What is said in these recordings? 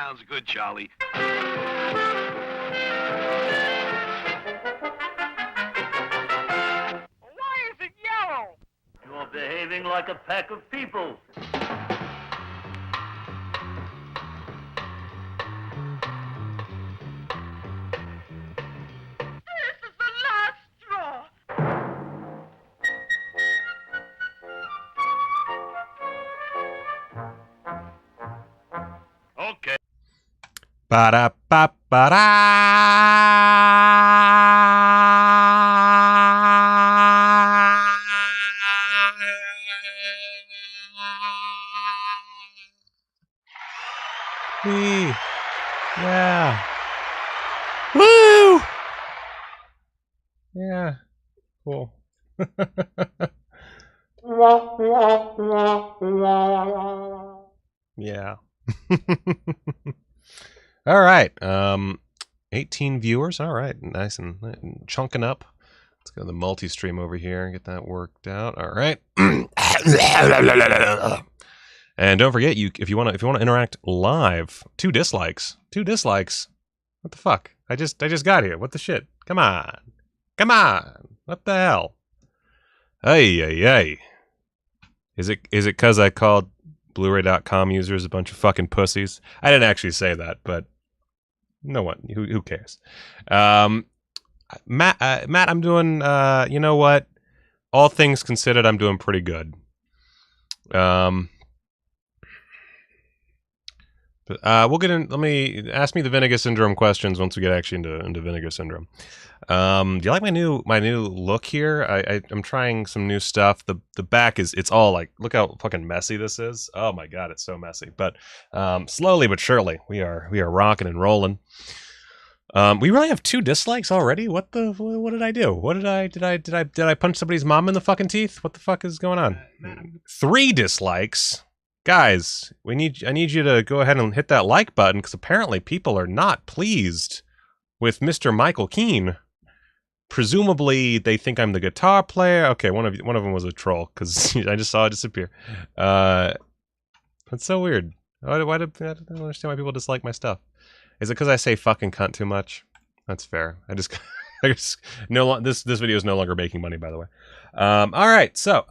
Sounds good, Charlie. Why is it yellow? You're behaving like a pack of people. This is the last straw. Okay. Yeah. Woo! Yeah. Cool. Yeah. All right. 18 viewers. All right. Nice and chunking up. Let's go to the multi-stream over here and get that worked out. All right. And don't forget, if you want to interact live, 2 dislikes. 2 dislikes. What the fuck? I just got here. What the shit? Come on. Come on. What the hell? Hey. Is it because I called Blu-ray.com users a bunch of fucking pussies? I didn't actually say that, but no one. Who cares? Matt, I'm doing. You know what? All things considered, I'm doing pretty good. We'll get in. Ask me the Vinegar Syndrome questions once we get actually into Vinegar Syndrome. Do you like my new look here? I'm trying some new stuff. The back it's all like, look how fucking messy this is. Oh my god, it's so messy. But slowly but surely we are rocking and rolling. We really have 2 dislikes already. What did I do? What did I punch somebody's mom in the fucking teeth? What the fuck is going on? 3 dislikes. Guys, I need you to go ahead and hit that like button, because apparently people are not pleased with Mr. Michael Keene. Presumably, they think I'm the guitar player. Okay, one of them was a troll, because I just saw it disappear. That's so weird. I don't understand why people dislike my stuff. Is it because I say fucking cunt too much? That's fair. This video is no longer making money, by the way. All right, so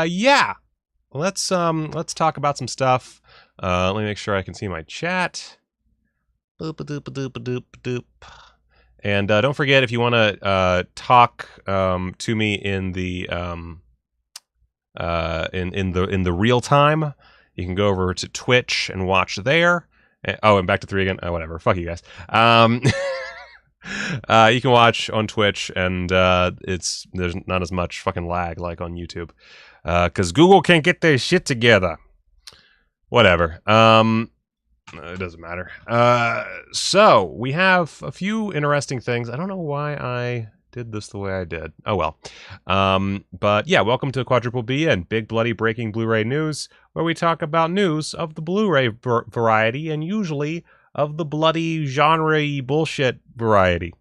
yeah. Let's talk about some stuff. Let me make sure I can see my chat. Boop-a-doop-a-doop-a-doop-a-doop. And don't forget, if you want to talk to me in the in the real time, you can go over to Twitch and watch there. And back to 3 again. Oh, whatever. Fuck you guys. You can watch on Twitch, and there's not as much fucking lag like on YouTube. Because Google can't get their shit together. Whatever. It doesn't matter. So, we have a few interesting things. I don't know why I did this the way I did. Oh, well. But, yeah, welcome to Quadruple BBBN, Big Bloody Breaking Blu-ray News, where we talk about news of the Blu-ray variety, and usually of the bloody genre-y bullshit variety.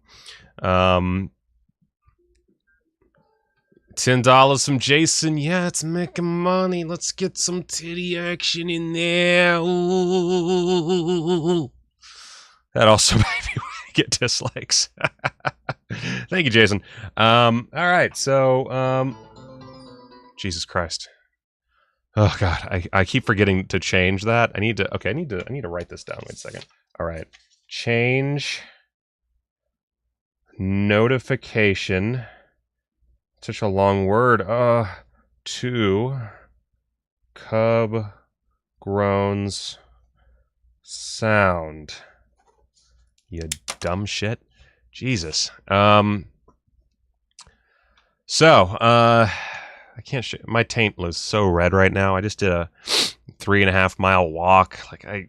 $10 from Jason. Yeah, it's making money. Let's get some titty action in there. Ooh. That also made me get dislikes. Thank you, Jason. All right, so Jesus Christ. Oh God, I keep forgetting to change that. I need to write this down. Wait a second. All right, change notification. Such a long word. To cub groans sound. You dumb shit. Jesus. So, I can't my taint is so red right now. I just did a 3.5 mile walk. Like I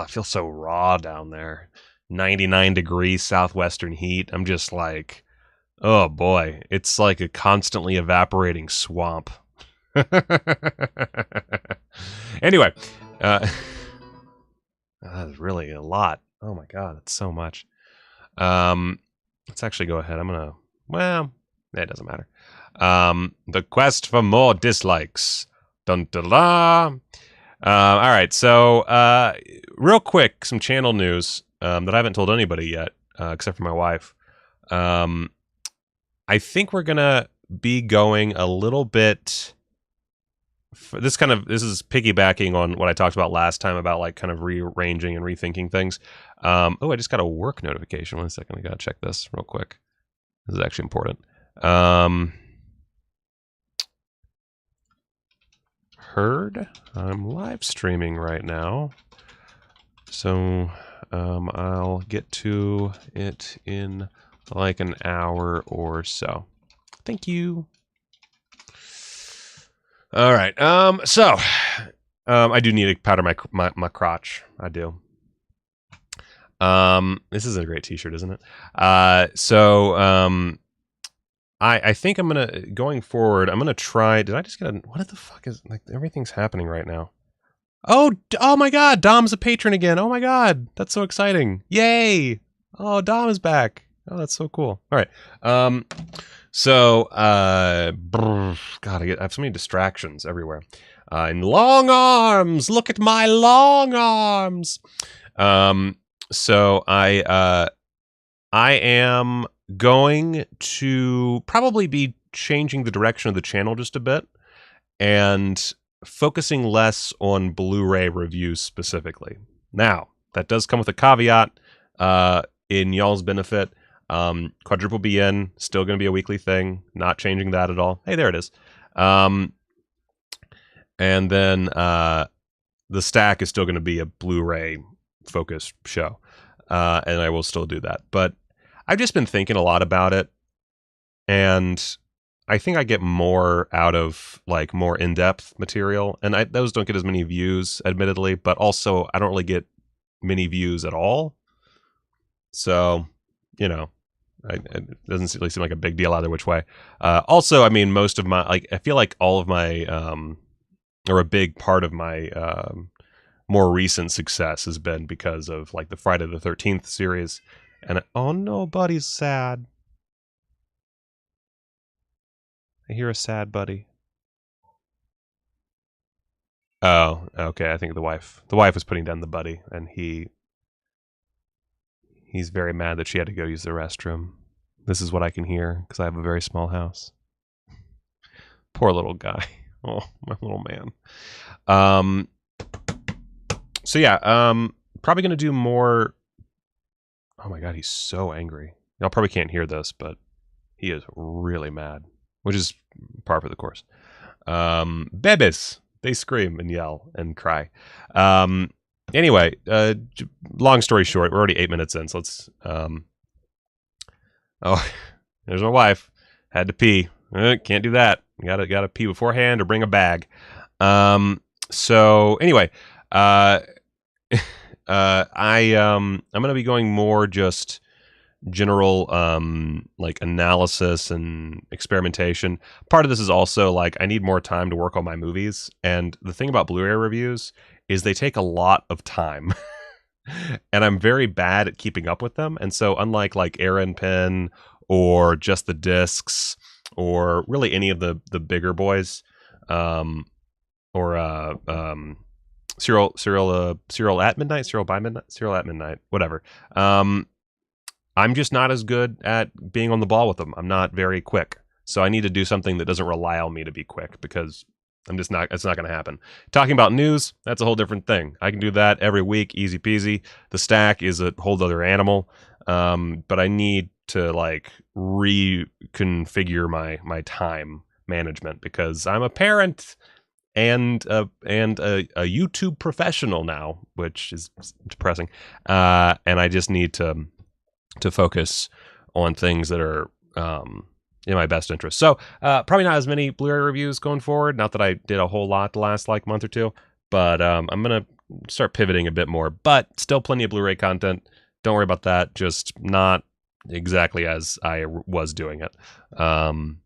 feel so raw down there. 99 degrees southwestern heat. I'm just like, oh boy, it's like a constantly evaporating swamp. Anyway, that's really a lot. Oh my God, that's so much. Let's actually go ahead. It doesn't matter. The quest for more dislikes. Dun da la. All right, so real quick, some channel news that I haven't told anybody yet, except for my wife. I think we're gonna be going a little bit. This is piggybacking on what I talked about last time about like kind of rearranging and rethinking things. Oh, I just got a work notification. 1 second, I gotta check this real quick. This is actually important. Heard. I'm live streaming right now, so I'll get to it in like an hour or so. Thank you. All right. So I do need to powder my crotch. I do. This is a great T-shirt, isn't it? I think I'm going forward. I'm gonna try. Did I just get a? What the fuck is like? Everything's happening right now. Oh my God! Dom's a patron again. Oh my God, that's so exciting! Yay! Oh, Dom is back. Oh, that's so cool. All right. God, I have so many distractions everywhere. And long arms. Look at my long arms. So I am going to probably be changing the direction of the channel just a bit and focusing less on Blu-ray reviews specifically. Now, that does come with a caveat in y'all's benefit. Quadruple BN, still going to be a weekly thing, not changing that at all. Hey, there it is. And then the stack is still going to be a Blu-ray focused show. And I will still do that. But I've just been thinking a lot about it, and I think I get more out of like more in-depth material, and those don't get as many views, admittedly, but also I don't really get many views at all. So, you know, it doesn't really seem like a big deal either which way. Also, I mean, most of my I feel like all of my or a big part of my more recent success has been because of like the Friday the 13th series. And oh no, buddy's sad. I hear a sad buddy. Oh, okay. I think the wife was putting down the buddy, and he's very mad that she had to go use the restroom. This is what I can hear because I have a very small house. Poor little guy. Oh, my little man. So yeah, probably gonna do more. Oh my God, he's so angry. Y'all probably can't hear this, but he is really mad, which is par for the course. Bebes, they scream and yell and cry. Anyway, long story short, we're already 8 minutes in, so let's. Oh, there's my wife. Had to pee. Can't do that. Gotta pee beforehand or bring a bag. So anyway, I'm gonna be going more just general like analysis and experimentation. Part of this is also like I need more time to work on my movies, and the thing about Blu-ray reviews is they take a lot of time. And I'm very bad at keeping up with them. And so unlike like Aaron Penn or Just the Discs or really any of the bigger boys, or Serial at Midnight, Serial by Midnight, Serial at Midnight, whatever. I'm just not as good at being on the ball with them. I'm not very quick. So I need to do something that doesn't rely on me to be quick because I'm just not, it's not going to happen. Talking about news, that's a whole different thing. I can do that every week, easy peasy. The stack is a whole other animal. But I need to like reconfigure my time management because I'm a parent and a YouTube professional now, which is depressing. And I just need to focus on things that are in my best interest. So probably not as many Blu-ray reviews going forward. Not that I did a whole lot the last like month or two, but I'm gonna start pivoting a bit more. But still plenty of Blu-ray content. Don't worry about that. Just not exactly as I was doing it. And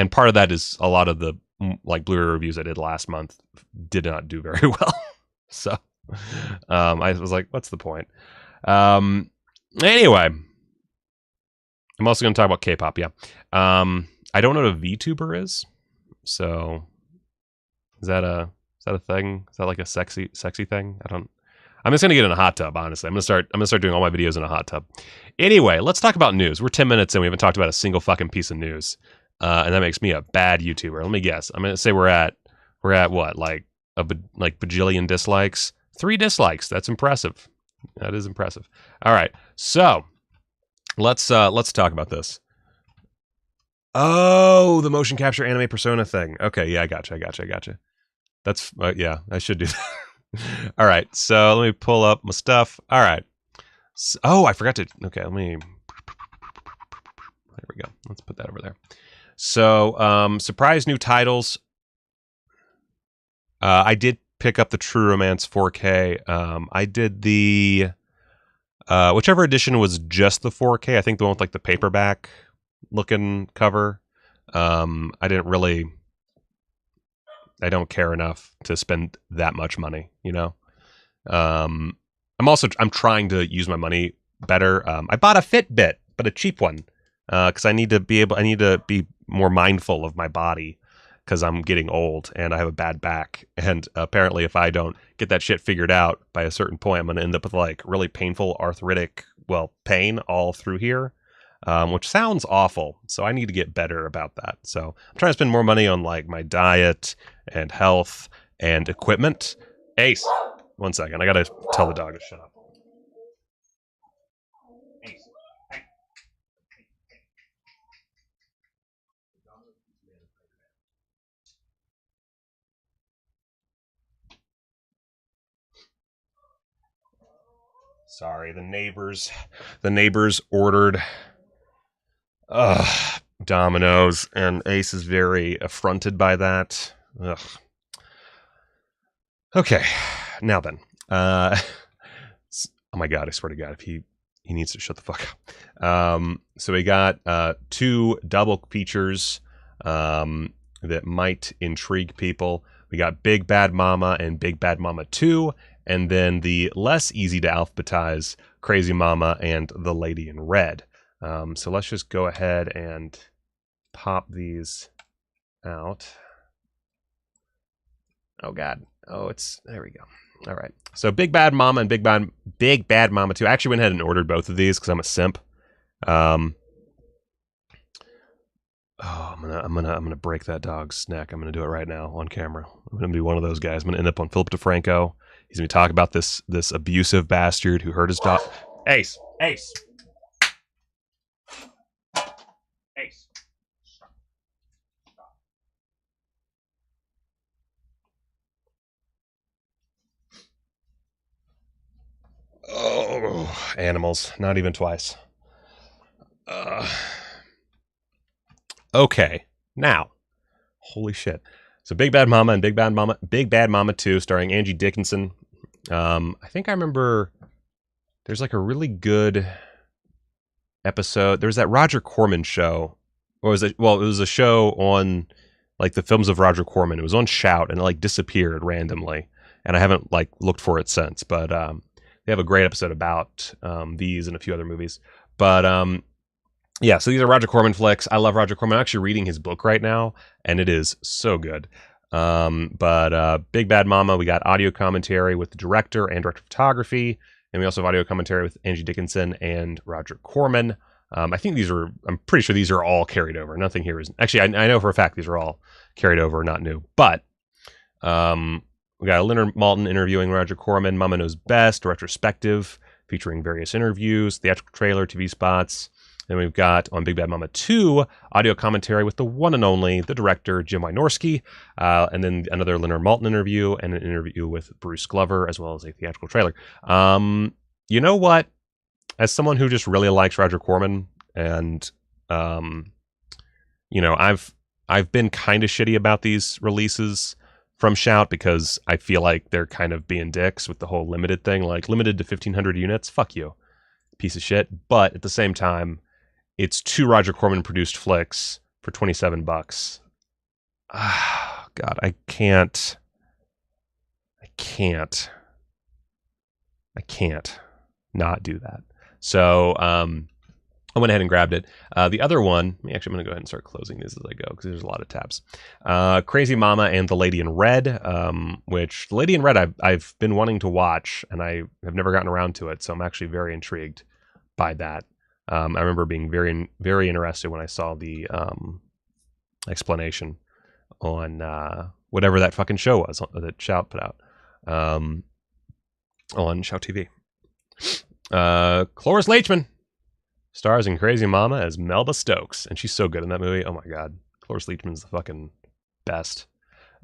part of that is a lot of the like Blu-ray reviews I did last month did not do very well. So I was like, what's the point? Anyway, I'm also going to talk about K-pop. Yeah. I don't know what a VTuber is. So is that that a thing? Is that like a sexy thing? I'm just gonna get in a hot tub, honestly. I'm gonna start doing all my videos in a hot tub. Anyway, let's talk about news. We're 10 minutes in, we haven't talked about a single fucking piece of news. And that makes me a bad YouTuber. Let me guess. I'm gonna say we're at what, like bajillion dislikes? 3 dislikes. That's impressive. That is impressive. All right. So let's talk about this. Oh, the motion capture anime persona thing. Okay, yeah, I gotcha. That's yeah, I should do that. All right, so let me pull up my stuff. All right. So, oh, I forgot to. Okay, let me. There we go. Let's put that over there. So, surprise new titles. I did pick up the True Romance 4K. I did the whichever edition was just the 4K. I think the one with like the paperback looking cover. I don't care enough to spend that much money, you know. I'm trying to use my money better. I bought a Fitbit, but a cheap one, because I need to be more mindful of my body, because I'm getting old and I have a bad back. And apparently if I don't get that shit figured out by a certain point, I'm going to end up with like really painful arthritic, pain all through here, which sounds awful. So I need to get better about that. So I'm trying to spend more money on like my diet and health and equipment. Ace, 1 second. I got to tell the dog to shut up. Ace. Sorry, the neighbors ordered Domino's, and Ace is very affronted by that. Ugh. Okay, now then. Oh my god, I swear to God, if he needs to shut the fuck up. So we got 2 double features that might intrigue people. We got Big Bad Mama and Big Bad Mama 2, and then the less easy to alphabetize Crazy Mama and The Lady in Red. So let's just go ahead and pop these out. Oh god. Oh, there we go. All right. So Big Bad Mama and Big Bad Mama 2. I actually went ahead and ordered both of these because I'm a simp. I'm gonna break that dog's neck. I'm gonna do it right now on camera. I'm gonna be one of those guys. I'm gonna end up on Philip DeFranco. He's gonna talk about this abusive bastard who hurt his dog. Ace. Oh, animals. Not even twice. Okay, now, holy shit. So Big Bad Mama and Big Bad Mama 2, starring Angie Dickinson. I think I remember there's like a really good episode. There was that Roger Corman show. Or was it? Well, it was a show on like the films of Roger Corman. It was on Shout, and it like disappeared randomly. And I haven't like looked for it since. But they have a great episode about these and a few other movies. But yeah, so these are Roger Corman flicks. I love Roger Corman. I'm actually reading his book right now, and it is so good. But Big Bad Mama, we got audio commentary with the director and director of photography, and we also have audio commentary with Angie Dickinson and Roger Corman. I'm pretty sure these are all carried over. Nothing here is, actually, I know for a fact these are all carried over, not new. But we got Leonard Maltin interviewing Roger Corman, Mama Knows Best, a retrospective featuring various interviews, theatrical trailer, TV spots. Then we've got on Big Bad Mama 2, audio commentary with the one and only, the director, Jim Wynorski, and then another Leonard Maltin interview and an interview with Bruce Glover, as well as a theatrical trailer. You know what? As someone who just really likes Roger Corman, and you know, I've been kind of shitty about these releases from Shout because I feel like they're kind of being dicks with the whole limited thing, like limited to 1,500 units. Fuck you, piece of shit. But at the same time, it's 2 Roger Corman produced flicks for $27. Ah, God, I can't not do that. So I went ahead and grabbed it. The other one, actually, I'm going to go ahead and start closing these as I go because there's a lot of tabs. Crazy Mama and The Lady in Red, which The Lady in Red I've been wanting to watch, and I have never gotten around to it, so I'm actually very intrigued by that. I remember being very, very interested when I saw the explanation on whatever that fucking show was that Shout put out on Shout TV. Cloris Leachman stars in Crazy Mama as Melba Stokes, and she's so good in that movie. Oh my god, Cloris Leachman's the fucking best.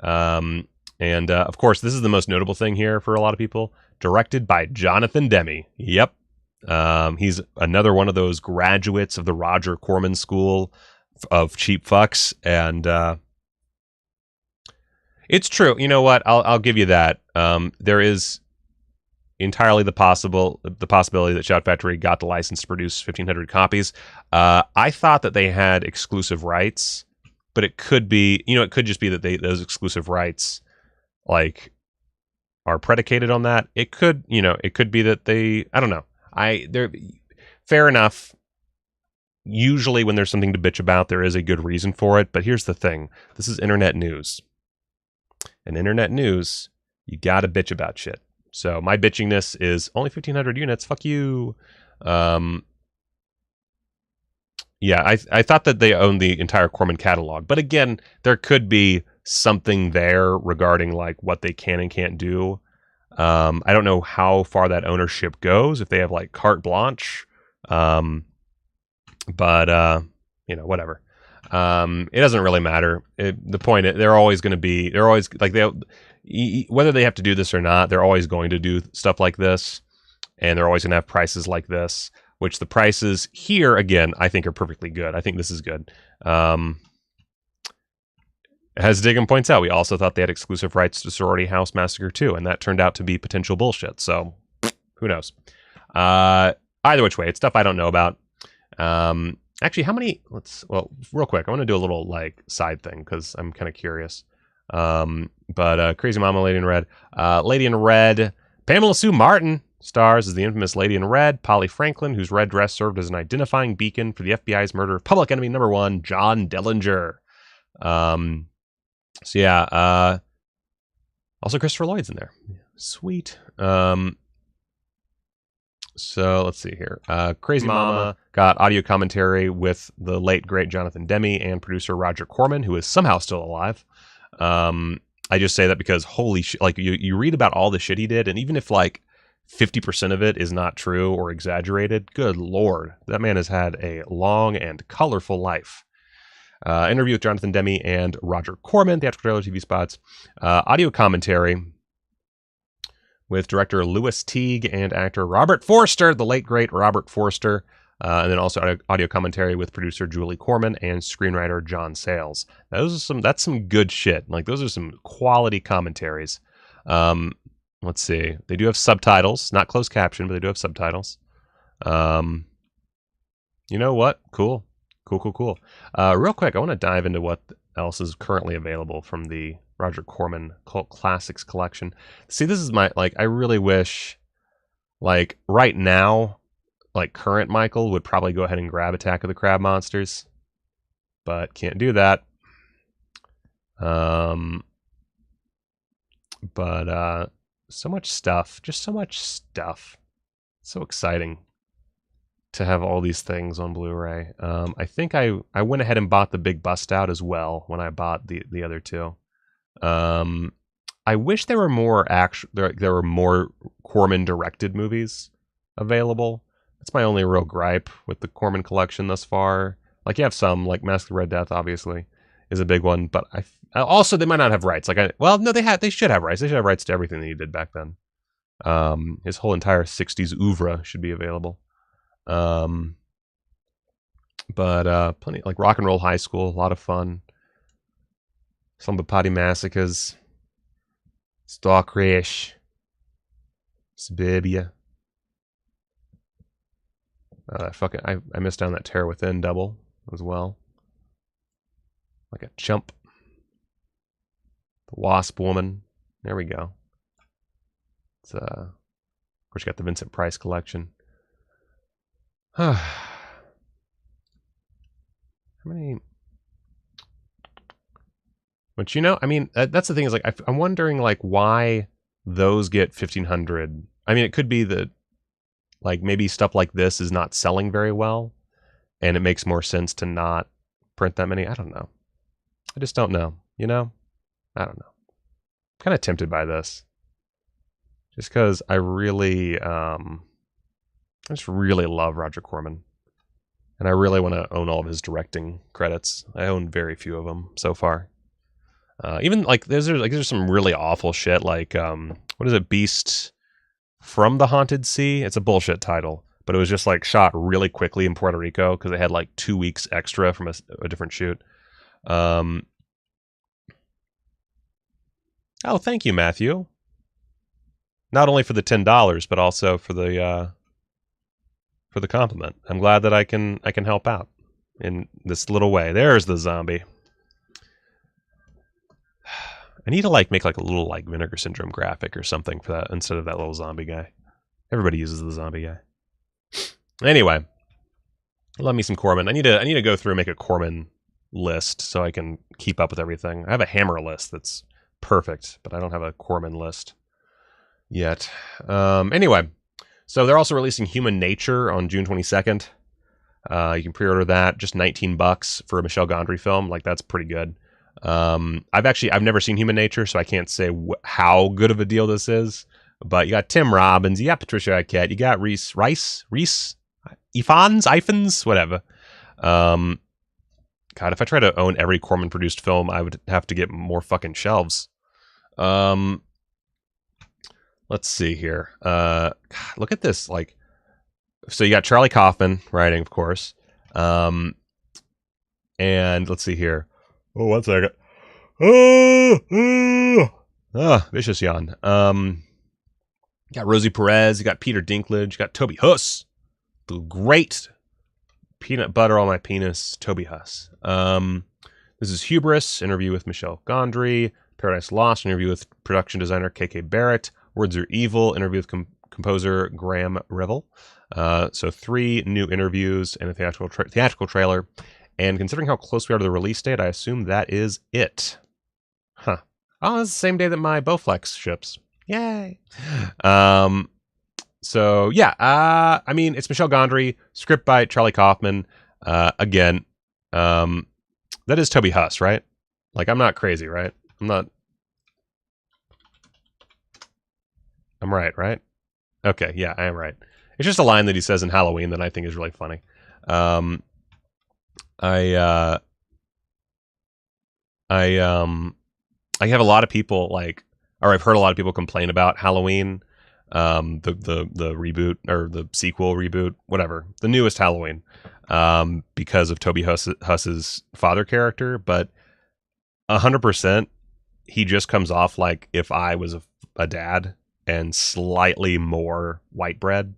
And of course, this is the most notable thing here for a lot of people. Directed by Jonathan Demme. Yep. He's another one of those graduates of the Roger Corman School of cheap fucks, and it's true. You know what? I'll give you that. There is entirely the possibility that Shout Factory got the license to produce 1,500 copies. I thought that they had exclusive rights, but it could be, it could just be that those exclusive rights, like, are predicated on that. It could, it could be that they, I don't know. Fair enough. Usually when there's something to bitch about, there is a good reason for it. But here's the thing. This is internet news. And internet news, you gotta bitch about shit. So my bitchiness is only 1,500 units. Fuck you. Yeah, I thought that they owned the entire Corman catalog. But again, there could be something there regarding like what they can and can't do. I don't know how far that ownership goes, if they have like carte blanche. But whatever. It doesn't really matter. The point is, they're always like whether they have to do this or not, they're always going to do stuff like this, and they're always going to have prices like this, which the prices here, again, I think are perfectly good. I think this is good. As Diggum points out, we also thought they had exclusive rights to Sorority House Massacre 2, and that turned out to be potential bullshit, so who knows. Either which way, it's stuff I don't know about. Actually, how many, real quick, I want to do a little, like, side thing, because I'm kind of curious. But Crazy Mama, Lady in Red. Lady in Red, Pamela Sue Martin stars as the infamous Lady in Red, Polly Franklin, whose red dress served as an identifying beacon for the FBI's murder of public enemy number one, John Dillinger. So yeah, also Christopher Lloyd's in there. Sweet. So let's see here. Crazy Mama got audio commentary with the late great Jonathan Demme and producer Roger Corman, who is somehow still alive. I just say that because holy shit, like you read about all the shit he did, and even if like 50% of it is not true or exaggerated, good lord, that man has had a long and colorful life. Interview with Jonathan Demme and Roger Corman, theatrical trailer, TV spots, audio commentary with director Louis Teague and actor Robert Forster, the late great Robert Forster, and then also audio commentary with producer Julie Corman and screenwriter John Sayles. That's some good shit. Like, those are some quality commentaries. Let's see. They do have subtitles, not closed caption, but they do have subtitles. You know what? Cool. Real quick, I want to dive into what else is currently available from the Roger Corman Cult Classics collection. See, this is I really wish, like, right now, like, current Michael would probably go ahead and grab Attack of the Crab Monsters, but can't do that. But so much stuff, just so much stuff. So exciting to have all these things on Blu-ray. I think I went ahead and bought the big bust out as well when I bought the other two. I wish there were more there were more Corman directed movies available. That's my only real gripe with the Corman collection thus far. Like, you have some, like Massacre Red Death, obviously, is a big one, but also they might not have rights. They should have rights. They should have rights to everything that he did back then. His whole entire 60s oeuvre should be available. But plenty, like Rock and Roll High School, a lot of fun. Some Bapati Massacres, Stalkerish, Suburbia. I missed down that Terror Within double as well. Like a chump. The Wasp Woman. There we go. It's of course, you got the Vincent Price collection. How many? But you know, I mean, that's the thing is like I'm wondering like why those get 1,500. I mean, it could be that like maybe stuff like this is not selling very well, and it makes more sense to not print that many. I don't know. I just don't know. You know, I don't know. I'm kind of tempted by this, just because I just really love Roger Corman, and I really want to own all of his directing credits. I own very few of them so far. Even like there's some really awful shit like what is it, Beast from the Haunted Sea? It's a bullshit title, but it was just like shot really quickly in Puerto Rico because they had like 2 weeks extra from a different shoot. Oh, thank you, Matthew. Not only for the $10, but also for the compliment. I'm glad that I can help out in this little way. There's the zombie. I need to like make like a little like Vinegar Syndrome graphic or something for that instead of that little zombie guy. Everybody uses the zombie guy. Anyway, love me some Corman. I need to go through and make a Corman list so I can keep up with everything. I have a Hammer list that's perfect, but I don't have a Corman list yet. Anyway, so they're also releasing Human Nature on June 22nd. You can pre-order that, just $19 for a Michel Gondry film. Like that's pretty good. I've never seen Human Nature, so I can't say how good of a deal this is. But you got Tim Robbins, you got Patricia Arquette, you got Reese, Ifans, whatever. God, if I try to own every Corman produced film, I would have to get more fucking shelves. Let's see here. God, look at this. Like, so you got Charlie Kaufman writing, of course. And let's see here. Oh, 1 second. Vicious yawn. You got Rosie Perez, you got Peter Dinklage, you got Toby Huss, the great peanut butter on my penis, Toby Huss. This is Hubris, interview with Michel Gondry. Paradise Lost, interview with production designer KK Barrett. Words Are Evil, interview with composer Graham Revel. So 3 new interviews and a theatrical trailer. And considering how close we are to the release date, I assume that is it. Huh. Oh, it's the same day that my Bowflex ships. Yay. So, yeah. I mean, it's Michel Gondry. Script by Charlie Kaufman. Again, that is Toby Huss, right? Like, I'm not crazy, right? I'm right? Okay, yeah, I am right. It's just a line that he says in Halloween that I think is really funny. I have a lot of people like, or I've heard a lot of people complain about Halloween, the reboot or the sequel reboot, whatever, the newest Halloween, because of Toby Huss's father character, but 100%, he just comes off like if I was a dad and slightly more white bread,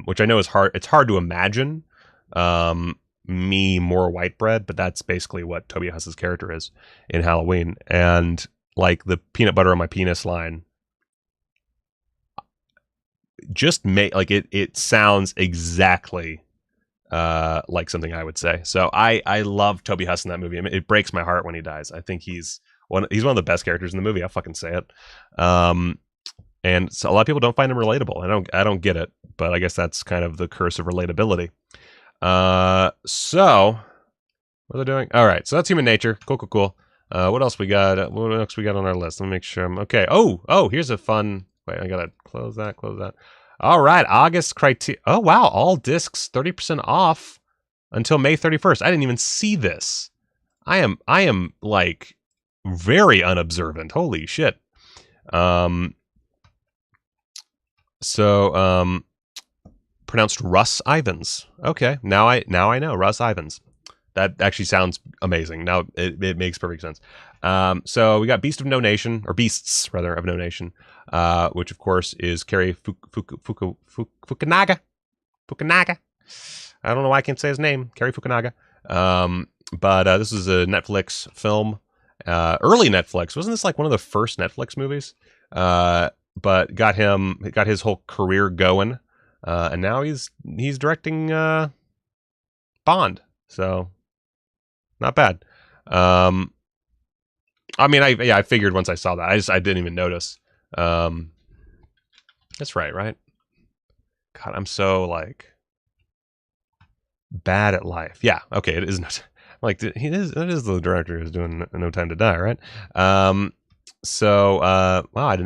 which I know is hard. It's hard to imagine. Me more white bread, but that's basically what Toby Huss's character is in Halloween. And like the peanut butter on my penis line just like it sounds exactly like something I would say. So I love Toby Huss in that movie. I mean, it breaks my heart when he dies. I think he's one of the best characters in the movie. I'll fucking say it. And so a lot of people don't find him relatable. I don't get it, but I guess that's kind of the curse of relatability. So what are they doing? All right, so that's Human Nature. Cool. What else we got? What else we got on our list? Let me make sure I'm okay. Oh, here's a fun. Wait, I gotta close that. All right, August criteria. Oh wow, all discs 30% off until May 31st. I didn't even see this. I am like very unobservant. Holy shit. Pronounced Russ Ivans. Okay, now I know Russ Ivans. That actually sounds amazing. Now it makes perfect sense. So we got Beasts of No Nation, which of course is Cary Fukunaga. I don't know why I can't say his name. Cary Fukunaga. But this is a Netflix film. Early Netflix. Wasn't this like one of the first Netflix movies? But got his whole career going. And now he's directing Bond. So Not bad. I mean, I figured once I saw that. I didn't even notice. That's right? God, I'm so like bad at life. Yeah, okay, it is not like that is the director who's doing No Time to Die, right? Wow, I'm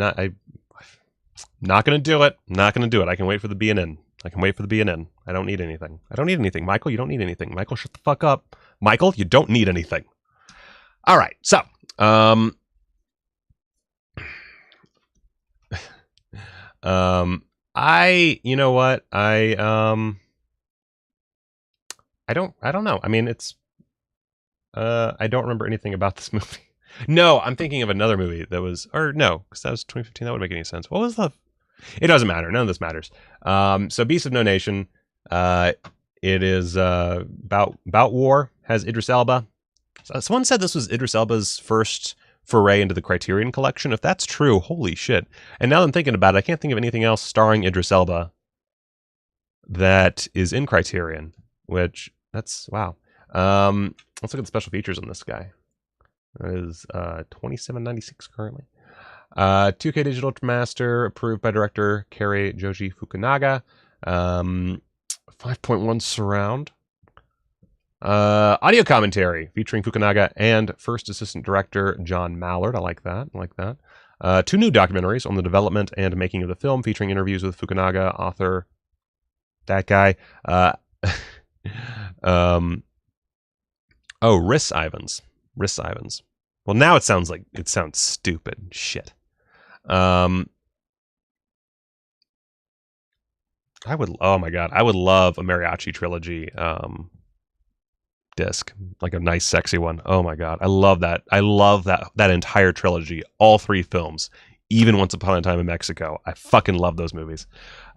not gonna do it. Not gonna do it. I can wait for the BNN. I can wait for the BNN. I don't need anything. I don't need anything. Michael, you don't need anything. Michael, shut the fuck up. Michael, you don't need anything. All right, so you know what? I don't know. I mean, it's I don't remember anything about this movie. No, I'm thinking of another movie that was, or no, because that was 2015. That wouldn't make any sense. What was the? It doesn't matter. None of this matters. So Beasts of No Nation. It is about war. Has Idris Elba. Someone said this was Idris Elba's first foray into the Criterion Collection. If that's true, holy shit. And now that I'm thinking about it, I can't think of anything else starring Idris Elba that is in Criterion, which, that's, wow. Let's look at the special features on this guy. That is $27.96 currently. 2K Digital Master, approved by director Kari Joji Fukunaga. 5.1 surround. Audio commentary featuring Fukunaga and first assistant director John Mallard. I like that. 2 new documentaries on the development and making of the film, featuring interviews with Fukunaga, author, that guy. Rhys Ifans. Well, now it sounds stupid. Shit. Oh my god, I would love a mariachi trilogy disc, like a nice sexy one. Oh my god, I love that. I love that entire trilogy, all 3 films, even Once Upon a Time in Mexico. I fucking love those movies.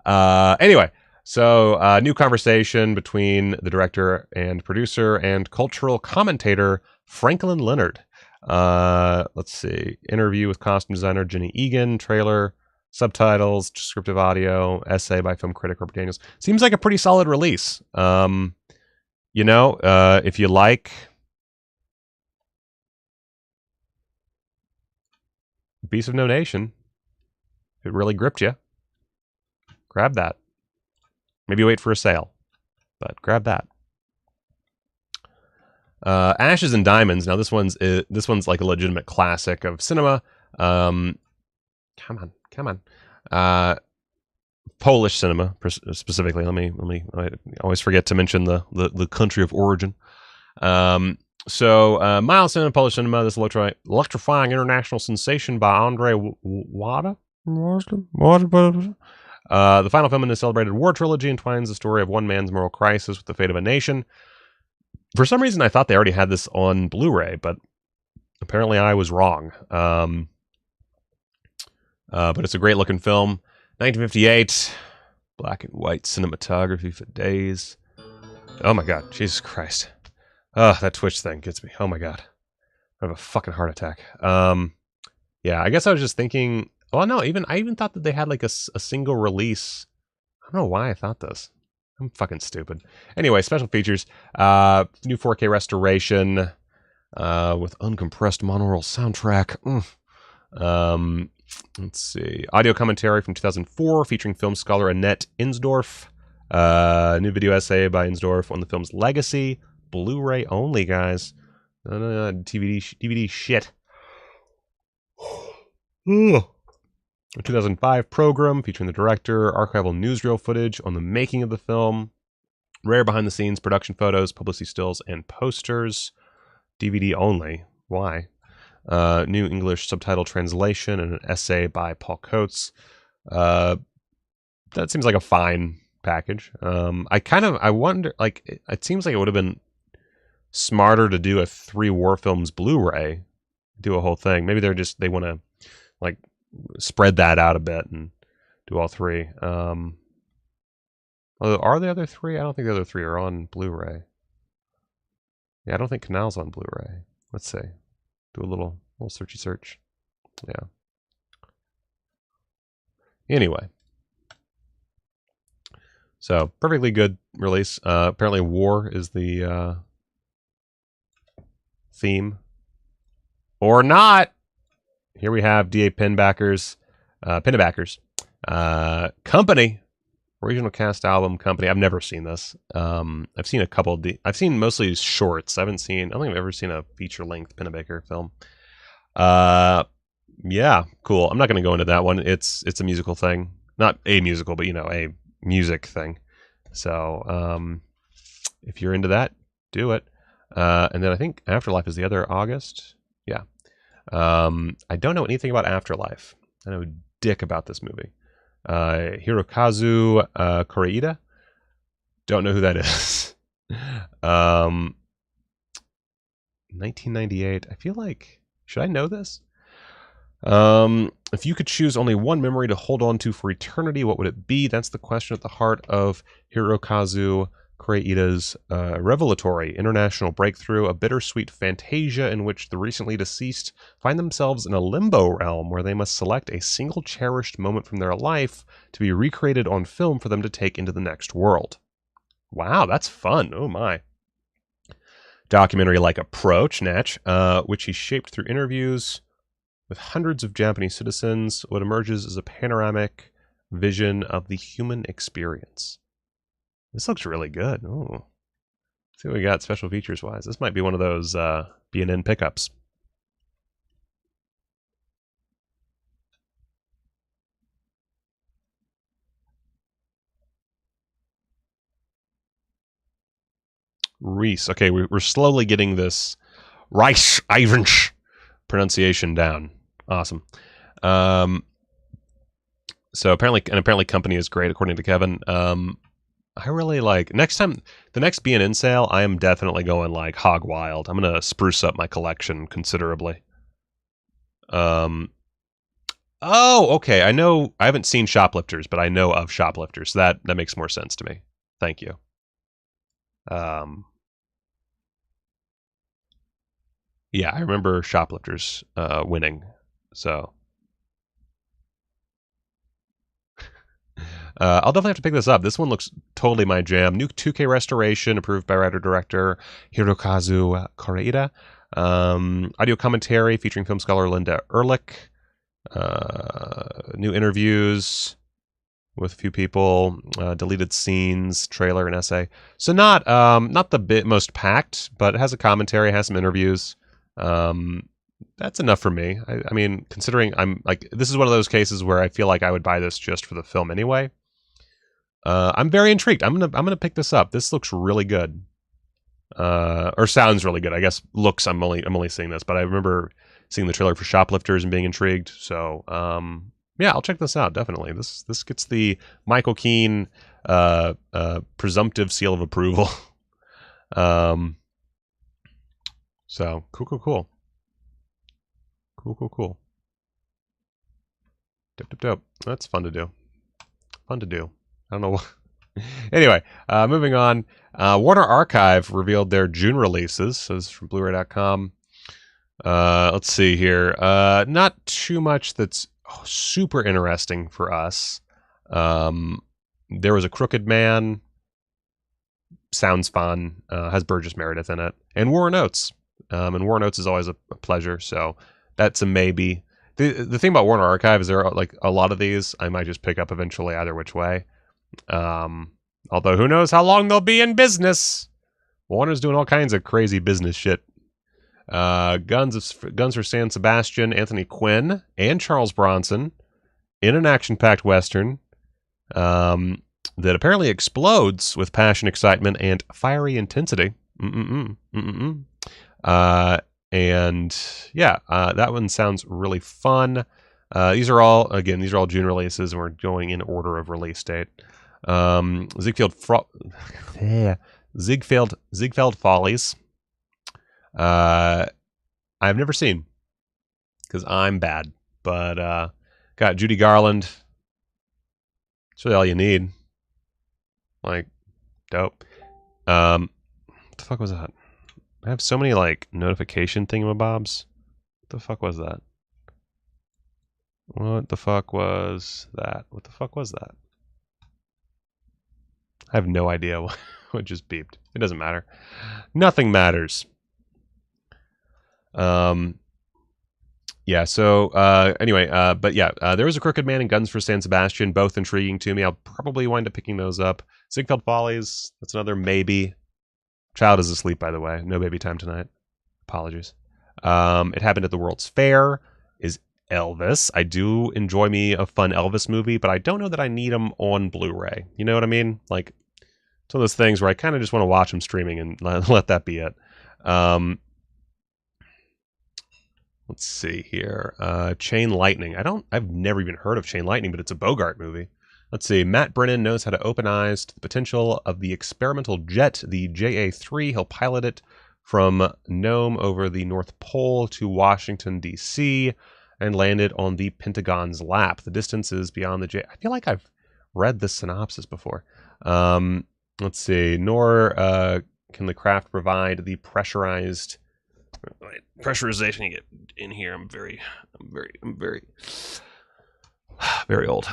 Anyway, so new conversation between the director and producer and cultural commentator Franklin Leonard. Let's see, interview with costume designer Jenny Egan, trailer, subtitles, descriptive audio, essay by film critic Robert Daniels. Seems like a pretty solid release. You know, if you like Beast of No Nation, if it really gripped you, grab that. Maybe wait for a sale, but grab that. Ashes and Diamonds. Now this one's like a legitimate classic of cinema. Come on. Polish cinema specifically. I always forget to mention the country of origin. Mild cinema, Polish cinema. This electrifying international sensation by Andrzej Wada. The final film in the celebrated war trilogy entwines the story of one man's moral crisis with the fate of a nation. For some reason, I thought they already had this on Blu-ray, but apparently I was wrong. But it's a great-looking film. 1958. Black and white cinematography for days. Oh my god. Jesus Christ. That Twitch thing gets me. Oh my god. I have a fucking heart attack. Yeah, I guess I was just thinking... Well, no, I even thought that they had like a single release. I don't know why I thought this. I'm fucking stupid. Anyway, special features. New 4K restoration with uncompressed monaural soundtrack. Let's see. Audio commentary from 2004 featuring film scholar Annette Insdorf. New video essay by Insdorf on the film's legacy. Blu-ray only, guys. DVD shit. A 2005 program featuring the director, archival newsreel footage on the making of the film, rare behind-the-scenes production photos, publicity stills, and posters. DVD only. Why? New English subtitle translation and an essay by Paul Coates. That seems like a fine package. I wonder, like, it seems like it would have been smarter to do a 3 war films Blu-ray, do a whole thing. Maybe they want to, like, spread that out a bit and do all 3. Are the other 3? I don't think the other 3 are on Blu-ray. Yeah, I don't think Canal's on Blu-ray. Let's see. Do a little searchy search. Yeah. Anyway. So, perfectly good release. Apparently War is the theme. Or not. Here we have DA Pinbackers. Company. Original cast album Company. I've never seen this. I've seen a couple of I've seen mostly shorts. I don't think I've ever seen a feature-length Pinnebaker film. Yeah, cool. I'm not going to go into that one. It's a musical thing. Not a musical, but, a music thing. So, if you're into that, do it. And then I think Afterlife is the other August. Yeah. I don't know anything about Afterlife. I know dick about this movie. Hirokazu Koreeda. Don't know who that is. 1998. I feel like, should I know this? If you could choose only one memory to hold on to for eternity, what would it be? That's the question at the heart of Hirokazu Koreeda's revelatory international breakthrough, a bittersweet fantasia in which the recently deceased find themselves in a limbo realm where they must select a single cherished moment from their life to be recreated on film for them to take into the next world. Wow, that's fun. Oh my. Documentary-like approach, Natch, which he shaped through interviews with hundreds of Japanese citizens. What emerges is a panoramic vision of the human experience. This looks really good. Oh, let's see what we got special features wise. This might be one of those BNN pickups. Reese. Okay, we're slowly getting this Rice Ivanch pronunciation down. Awesome. So apparently Company is great according to Kevin. I really like the next BNN sale. I am definitely going like hog wild. I'm gonna spruce up my collection considerably. Oh, okay. I know I haven't seen Shoplifters, but I know of Shoplifters. That makes more sense to me. Thank you. Yeah, I remember Shoplifters winning. So I'll definitely have to pick this up. This one looks totally my jam. New 2K restoration approved by writer-director Hirokazu Koreeda. Audio commentary featuring film scholar Linda Ehrlich. New interviews with a few people. Deleted scenes, trailer, and essay. So not the most packed, but it has a commentary, has some interviews. That's enough for me. I mean, considering I'm like, this is one of those cases where I feel like I would buy this just for the film anyway. I'm very intrigued. I'm gonna pick this up. This looks really good, or sounds really good. I guess looks. I'm only seeing this, but I remember seeing the trailer for Shoplifters and being intrigued. So yeah, I'll check this out definitely. This gets the Michael Keene presumptive seal of approval. So cool. Cool. Dope. That's fun to do. I don't know what. Anyway, moving on. Warner Archive revealed their June releases. So this is from Blu-ray.com. Let's see here. Not too much that's super interesting for us. There was a Crooked Man. Sounds fun. Has Burgess Meredith in it. And War Notes. And War Notes is always a pleasure. So that's a maybe. The thing about Warner Archive is there are like a lot of these I might just pick up eventually either which way. Although who knows how long they'll be in business. Warner's doing all kinds of crazy business shit. Guns for San Sebastian, Anthony Quinn, and Charles Bronson in an action-packed Western that apparently explodes with passion, excitement, and fiery intensity. And yeah, that one sounds really fun. These are all June releases, and we're going in order of release date. Ziegfeld Follies. I've never seen because I'm bad, but got Judy Garland. That's really all you need. Like, dope. What the fuck was that? I have so many like notification thingamabobs. What the fuck was that? What the fuck was that? I have no idea what just beeped. It doesn't matter. Nothing matters. Yeah, so anyway, but yeah, There Was a Crooked Man and Guns for San Sebastian, both intriguing to me. I'll probably wind up picking those up. Ziegfeld Follies, that's another maybe. Child is asleep, by the way. No baby time tonight. Apologies. It Happened at the World's Fair is Elvis. I do enjoy me a fun Elvis movie, but I don't know that I need them on Blu-ray. You know what I mean? Like, it's one of those things where I kind of just want to watch them streaming and let that be it. Let's see here. Chain Lightning. I've never even heard of Chain Lightning, but it's a Bogart movie. Let's see. Matt Brennan knows how to open eyes to the potential of the experimental jet, the JA-3. He'll pilot it from Nome over the North Pole to Washington, D.C., and land it on the Pentagon's lap. The distance is beyond the J. I feel like I've read this synopsis before. Let's see. Nor can the craft provide the pressurization you get in here. I'm very old.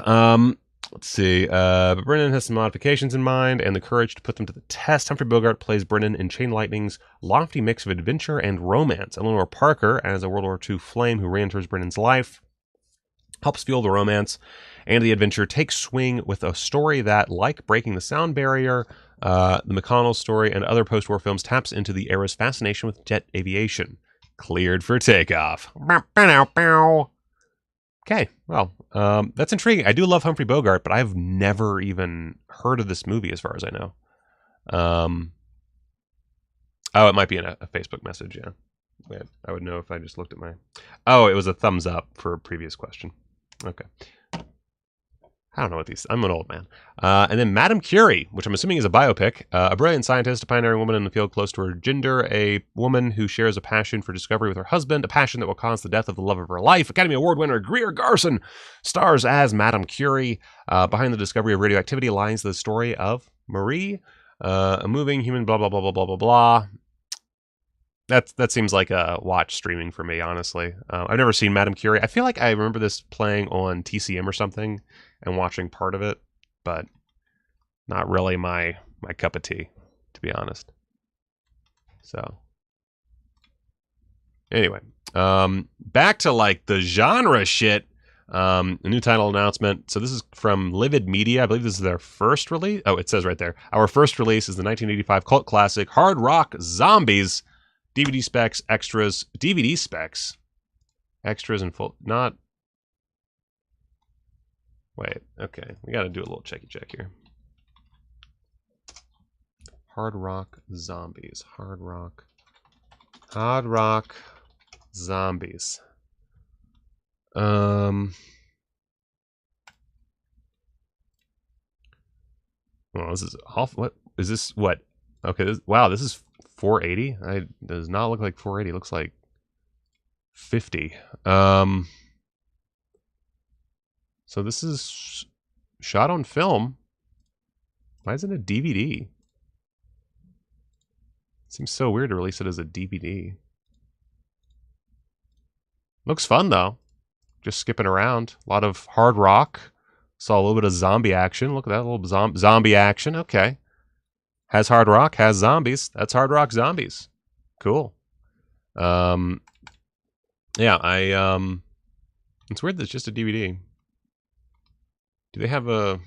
Let's see. But Brennan has some modifications in mind and the courage to put them to the test. Humphrey Bogart plays Brennan in Chain Lightning's lofty mix of adventure and romance. Eleanor Parker, as a World War II flame who re-enters Brennan's life, helps fuel the romance and the adventure takes swing with a story that, like Breaking the Sound Barrier, the McConnell story, and other post-war films, taps into the era's fascination with jet aviation. Cleared for takeoff. Okay, well, that's intriguing. I do love Humphrey Bogart, but I've never even heard of this movie as far as I know. Oh, it might be in a Facebook message, yeah. I would know if I just looked at my... Oh, it was a thumbs up for a previous question. Okay. I don't know what these... I'm an old man. And then Madame Curie, which I'm assuming is a biopic. A brilliant scientist, a pioneering woman in the field close to her gender, a woman who shares a passion for discovery with her husband, a passion that will cause the death of the love of her life. Academy Award winner Greer Garson stars as Madame Curie. Behind the discovery of radioactivity lies the story of Marie, a moving human blah, blah, blah, blah, blah, blah, blah. That seems like a watch streaming for me, honestly. I've never seen Madame Curie. I feel like I remember this playing on TCM or something and watching part of it, but not really my cup of tea, to be honest. So, anyway, back to like the genre shit. A new title announcement. So this is from Livid Media. I believe this is their first release. Oh, it says right there. Our first release is the 1985 cult classic Hard Rock Zombies. DVD specs, extras, DVD specs, extras and full, not, wait, okay, we gotta do a little checky check here. Hard Rock Zombies, Hard Rock Zombies. Well, this is awful. What is this? What? Okay, wow, this is 480. It does not look like 480. It looks like 50. So this is shot on film. Why isn't it a DVD? Seems so weird to release it as a DVD. Looks fun though. Just skipping around. A lot of hard rock. Saw a little bit of zombie action. Look at that little zombie action. Okay. Has hard rock, has zombies. That's Hard Rock Zombies. Cool. Yeah, it's weird that it's just a DVD. Do they have a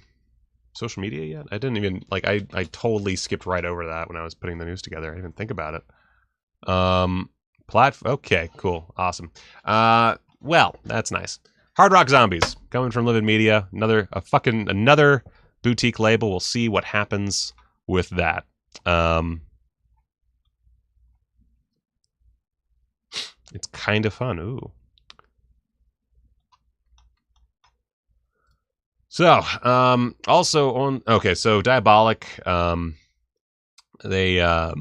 social media yet? I didn't even, like, I totally skipped right over that when I was putting the news together. I didn't even think about it. Okay, cool. Awesome. Well, that's nice. Hard Rock Zombies, coming from Livid Media. Another boutique label. We'll see what happens with that. It's kind of fun. Ooh. So, also on, okay, so Diabolic, I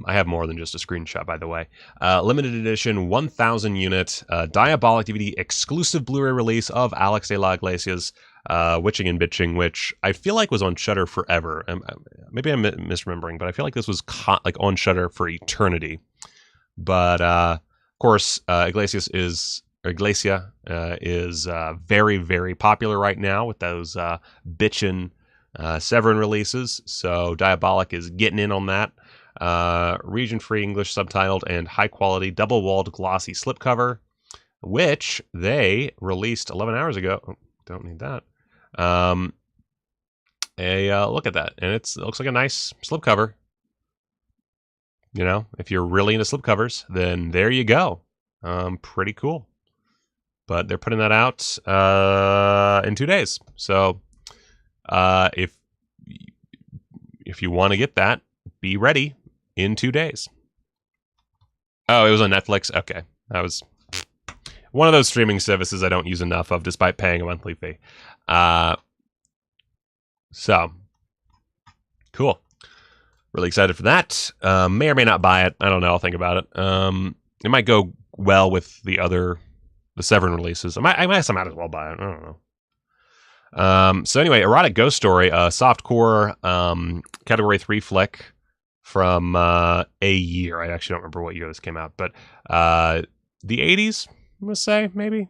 have more than just a screenshot, by the way. Limited edition 1,000 unit Diabolic DVD exclusive Blu-ray release of Alex de la Iglesias' Witching and Bitching, which I feel like was on Shudder forever. Maybe I'm misremembering, but I feel like this was like on Shudder for eternity. But of course, Iglesia is very, very popular right now with those Bitchin' Severin releases. So Diabolic is getting in on that. region-free English subtitled and high-quality double-walled glossy slipcover, which they released 11 hours ago. Oh, don't need that. Look at that, and it looks like a nice slipcover. You know, if you're really into slipcovers, then there you go. Pretty cool. But they're putting that out in 2 days. So if you want to get that, be ready in 2 days. Oh, it was on Netflix? Okay. That was one of those streaming services I don't use enough of despite paying a monthly fee. So, cool. Really excited for that. May or may not buy it. I don't know. I'll think about it. It might go well with the Severin releases. I might as well buy it. I don't know. So anyway, Erotic Ghost Story, a softcore Category 3 flick from a year. I actually don't remember what year this came out, but the 80s, I'm going to say, maybe.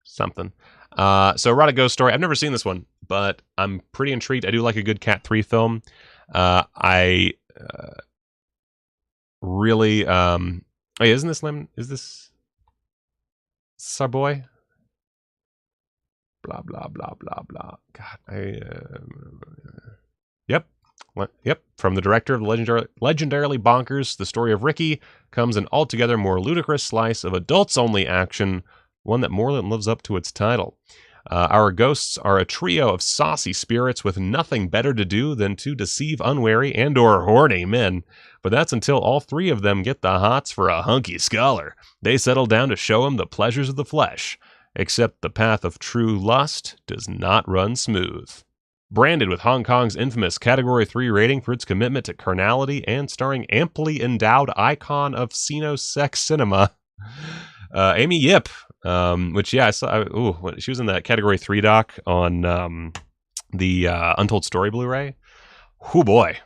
Something. So Erotic Ghost Story. I've never seen this one, but I'm pretty intrigued. I do like a good Cat 3 film. I really hey, isn't this Lim? Is this our boy? Blah blah blah blah blah. God, yep. Yep. From the director of legendarily bonkers, The Story of Ricky comes an altogether more ludicrous slice of adults-only action, one that more than lives up to its title. Our ghosts are a trio of saucy spirits with nothing better to do than to deceive unwary and/or horny men. But that's until all three of them get the hots for a hunky scholar. They settle down to show him the pleasures of the flesh. Except the path of true lust does not run smooth. Branded with Hong Kong's infamous Category 3 rating for its commitment to carnality and starring amply endowed icon of Sino-sex cinema, Amy Yip, which, yeah, I saw. She was in that Category 3 doc on the Untold Story Blu-ray. Oh boy.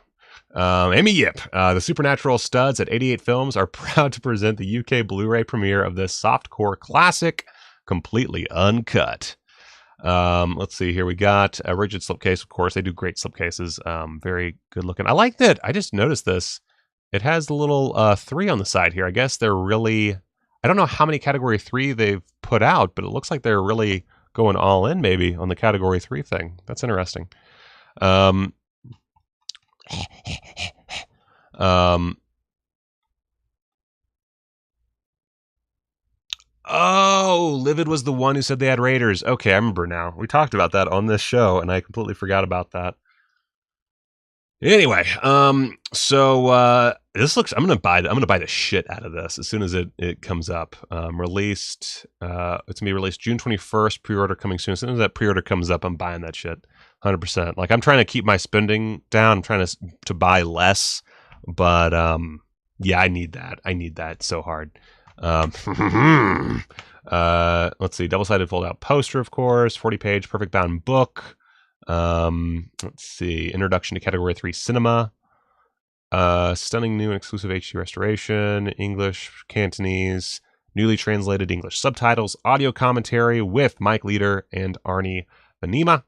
Amy Yip, the Supernatural Studs at 88 Films are proud to present the UK Blu-ray premiere of this softcore classic, completely uncut. Let's see here. We got a rigid slipcase, of course. They do great slipcases. Very good looking. I like that. I just noticed this. It has the little 3 on the side here. I guess they're really... I don't know how many Category 3 they've put out, but it looks like they're really going all in maybe on the Category 3 thing. That's interesting. Oh, Livid was the one who said they had Raiders. Okay, I remember now. We talked about that on this show, and I completely forgot about that. Anyway, so this looks. I'm gonna buy the shit out of this as soon as it comes up. Released. It's gonna be released June 21st. Pre-order coming soon. As soon as that pre-order comes up, I'm buying that shit. 100%. Like, I'm trying to keep my spending down. I'm trying to buy less, but yeah, I need that. I need that so hard. Let's see. Double-sided fold-out poster, of course. 40-page perfect bound book. Let's see. Introduction to Category 3 cinema. Stunning new and exclusive HD restoration. English, Cantonese, newly translated English subtitles, audio commentary with Mike Leader and Arnie Vanima.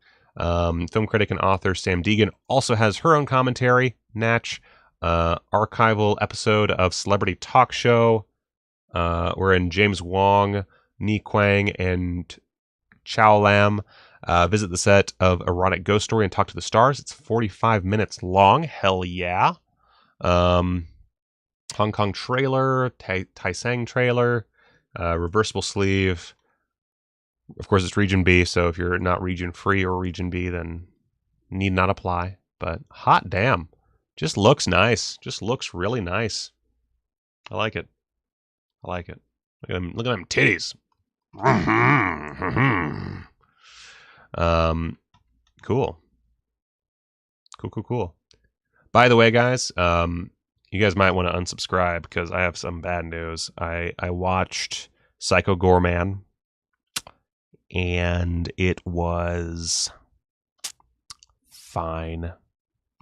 Film critic and author Sam Deegan also has her own commentary. Natch. Archival episode of Celebrity Talk Show. Wherein James Wong, Ni Kuang, and Chow Lam visit the set of Erotic Ghost Story and talk to the stars. It's 45 minutes long. Hell yeah. Hong Kong trailer, Tai Sang trailer, reversible sleeve. Of course, it's Region B, so if you're not Region Free or Region B, then need not apply. But hot damn. Just looks nice. Just looks really nice. I like it. I like it. Look at them titties. Cool. Cool. By the way, guys, you guys might want to unsubscribe because I have some bad news. I watched Psycho Gorman, and it was fine.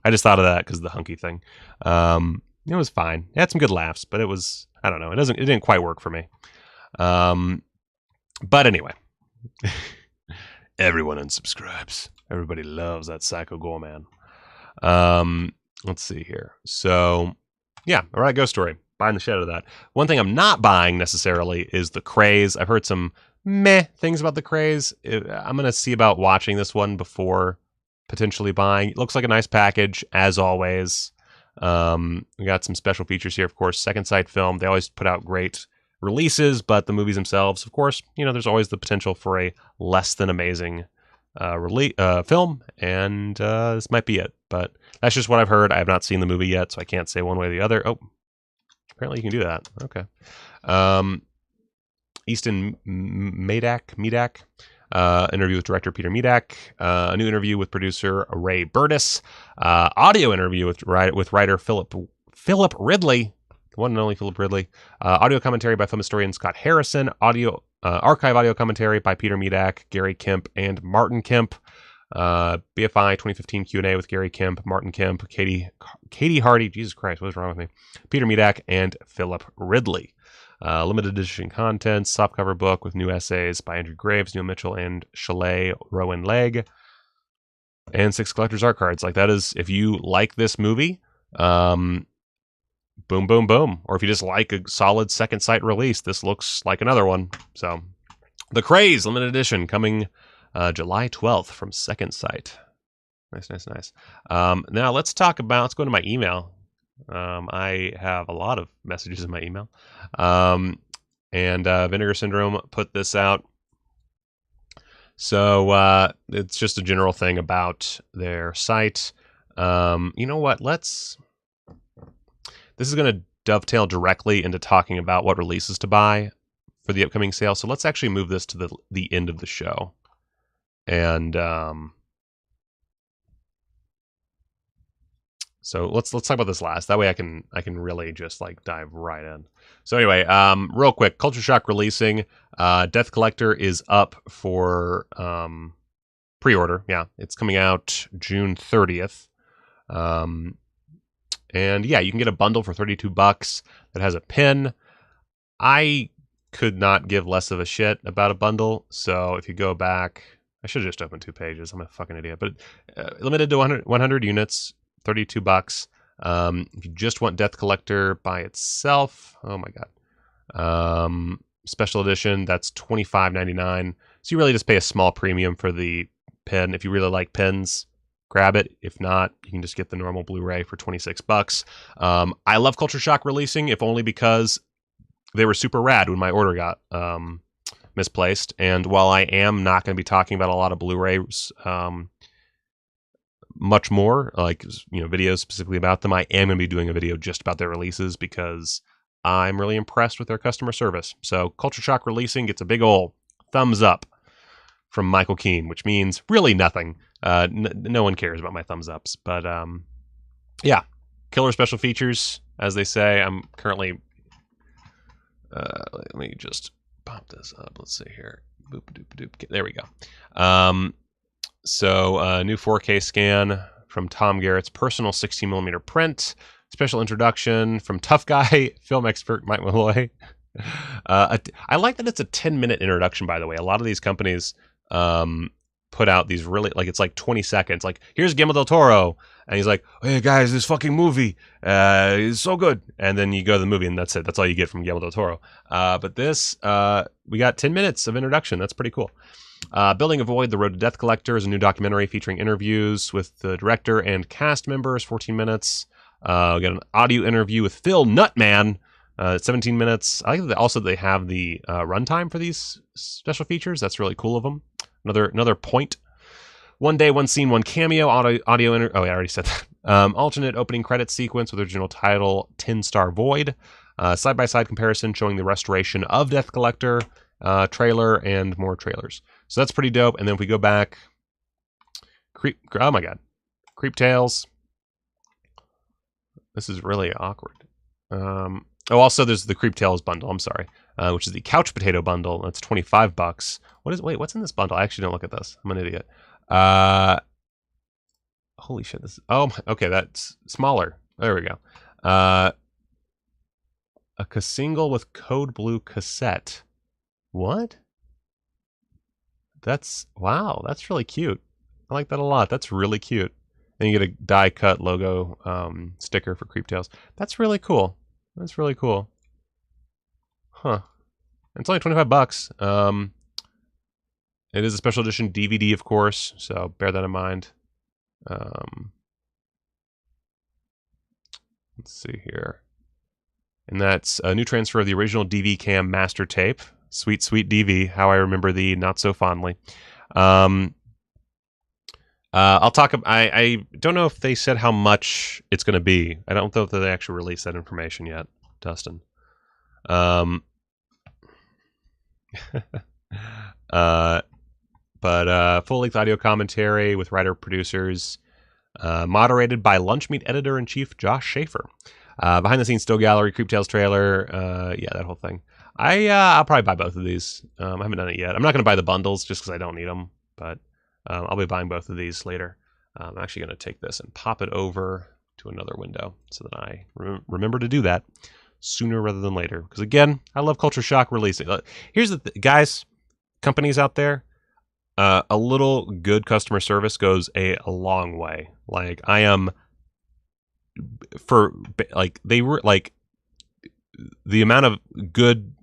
I just thought of that because of the hunky thing. It was fine. It had some good laughs, but it was, I don't know. It didn't quite work for me. But anyway, everyone unsubscribes. Everybody loves that Psycho Corman. Let's see here. So, yeah, all right, Ghost Story. Buying the shit out of that. One thing I'm not buying necessarily is The Craze. I've heard some meh things about The Craze. I'm going to see about watching this one before potentially buying. It looks like a nice package, as always. We got some special features here, of course. Second Sight Film. They always put out great releases, but the movies themselves, of course, there's always the potential for a less than amazing film, and this might be it. But that's just what I've heard. I have not seen the movie yet, so I can't say one way or the other. Oh, apparently you can do that. Okay. Easton Medak. Interview with director Peter Medak. A new interview with producer Ray Burtis. Audio interview with writer Philip Ridley. The one and only Philip Ridley. Audio commentary by film historian Scott Harrison. Archive audio commentary by Peter Medak, Gary Kemp, and Martin Kemp. BFI 2015 Q&A with Gary Kemp, Martin Kemp, Katie Hardy. Jesus Christ, what is wrong with me? Peter Medak and Philip Ridley. Limited edition contents, softcover book with new essays by Andrew Graves, Neil Mitchell, and Chalet Rowan Legg, and 6 collector's art cards. Like, that is, if you like this movie, boom, boom, boom. Or if you just like a solid Second Sight release, this looks like another one. So, The Craze, limited edition, coming July 12th from Second Sight. Nice. Now let's go to my email. I have a lot of messages in my email. And Vinegar Syndrome put this out. So it's just a general thing about their site. You know what? This is going to dovetail directly into talking about what releases to buy for the upcoming sale. So let's actually move this to the end of the show. And so let's talk about this last. That way I can really just like dive right in. So anyway, real quick, Culture Shock releasing. Death Collector is up for pre-order. Yeah, it's coming out June 30th. And yeah, you can get a bundle for $32 that has a pin. I could not give less of a shit about a bundle. So if you go back, I should have just opened 2 pages. I'm a fucking idiot. But limited to 100 units, $32. If you just want Death Collector by itself, oh my god. Special edition, that's $25.99. So you really just pay a small premium for the pin. If you really like pins, grab it. If not, you can just get the normal Blu-ray for $26. I love Culture Shock releasing, if only because they were super rad when my order got misplaced. And while I am not going to be talking about a lot of Blu-rays much more, like, videos specifically about them, I am going to be doing a video just about their releases because I'm really impressed with their customer service. So Culture Shock releasing gets a big ol' thumbs up from Michael Keene, which means really nothing. No one cares about my thumbs ups. But yeah, killer special features, as they say. I'm currently... let me just pop this up. Let's see here. Boop, doop, doop. There we go. So new 4K scan from Tom Garrett's personal 16mm print. Special introduction from tough guy film expert Mike Malloy. I like that it's a 10-minute introduction, by the way. A lot of these companies put out these really, like, it's like 20 seconds. Like, here's Guillermo del Toro. And he's like, hey, guys, this fucking movie is so good. And then you go to the movie, and that's it. That's all you get from Guillermo del Toro. But this, we got 10 minutes of introduction. That's pretty cool. Building a Void, The Road to Death Collector is a new documentary featuring interviews with the director and cast members, 14 minutes. We got an audio interview with Phil Nutman, 17 minutes. I like that also they have the runtime for these special features. That's really cool of them. Another point. One day, one scene, one cameo. Oh, yeah, I already said that. Alternate opening credits sequence with original title 10-Star Void. Side-by-side comparison showing the restoration of Death Collector. Trailer and more trailers. So that's pretty dope. And then if we go back, oh my god, Creep Tales. This is really awkward. Also there's the Creep Tales bundle. I'm sorry, which is the Couch Potato bundle. That's $25. What's in this bundle? I actually don't look at this. I'm an idiot. Holy shit! Okay, that's smaller. There we go. A single with Code Blue cassette. What? wow, that's really cute. I like that a lot. That's really cute. And you get a die cut logo sticker for Creep Tales. That's really cool. That's really cool. Huh. It's only $25. It is a special edition DVD, of course, so bear that in mind. Let's see here. And that's a new transfer of the original DV Cam master tape. Sweet, sweet DV. How I remember thee not so fondly. I'll talk. I don't know if they said how much it's going to be. I don't know if they actually released that information yet, Dustin. But full-length audio commentary with writer-producers, moderated by Lunch Meat editor-in-chief Josh Schaefer. Behind-the-scenes still gallery, Creep Tales trailer, yeah, that whole thing. I'll probably buy both of these. I haven't done it yet. I'm not going to buy the bundles just because I don't need them, but I'll be buying both of these later. I'm actually going to take this and pop it over to another window so that I remember to do that sooner rather than later. Because again, I love Culture Shock releasing. Here's the guys, companies out there, a little good customer service goes a long way. Like I am for like they were like the amount of good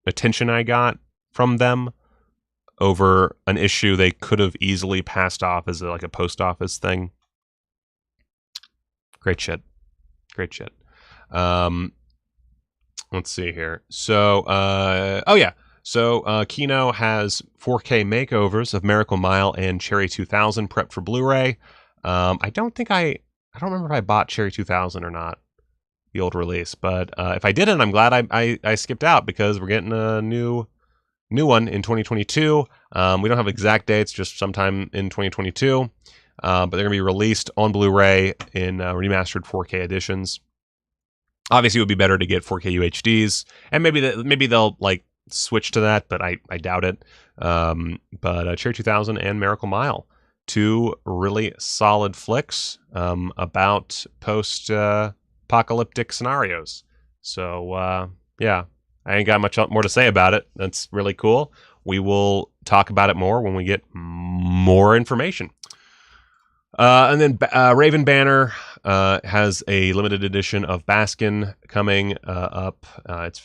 attention I got from them over an issue they could have easily passed off as like a post office thing. Great shit. Great shit. Let's see here. So, oh yeah. So, Kino has 4K makeovers of Miracle Mile and Cherry 2000 prepped for Blu-ray. I don't remember if I bought Cherry 2000 or not, the old release. But if I didn't, I'm glad I skipped out because we're getting a new one in 2022. We don't have exact dates, just sometime in 2022. But they're going to be released on Blu-ray in remastered 4K editions. Obviously, it would be better to get 4K UHDs, and maybe they'll like switch to that, but I doubt it. But Cherry 2000 and Miracle Mile, two really solid flicks about post-apocalyptic scenarios. So yeah, I ain't got much more to say about it. That's really cool. We will talk about it more when we get more information. And then Raven Banner has a limited edition of Baskin coming up. It's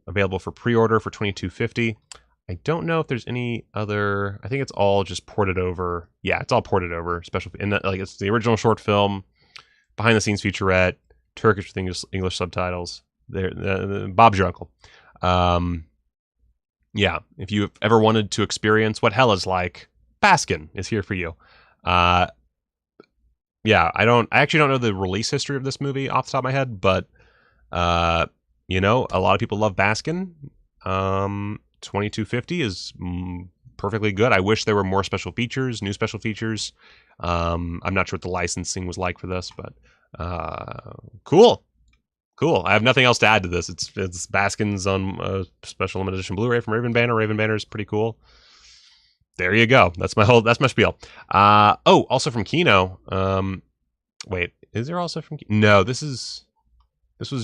available for pre-order for $22.50. I don't know if there's any other. I think it's all just ported over. Yeah, it's all ported over. Special, and like it's the original short film, behind-the-scenes featurette, Turkish with English subtitles. Bob's your uncle. Yeah, if you've ever wanted to experience what hell is like, Baskin is here for you. Yeah, I actually don't know the release history of this movie off the top of my head, but you know, a lot of people love Baskin. $22.50 is perfectly good. I wish there were more special features, new special features. I'm not sure what the licensing was like for this, but cool. I have nothing else to add to this. It's Baskin's on a special limited edition Blu-ray from Raven Banner. Raven Banner is pretty cool. There you go. That's my spiel. Oh, also from Kino. Wait, is there also from Kino? No, this was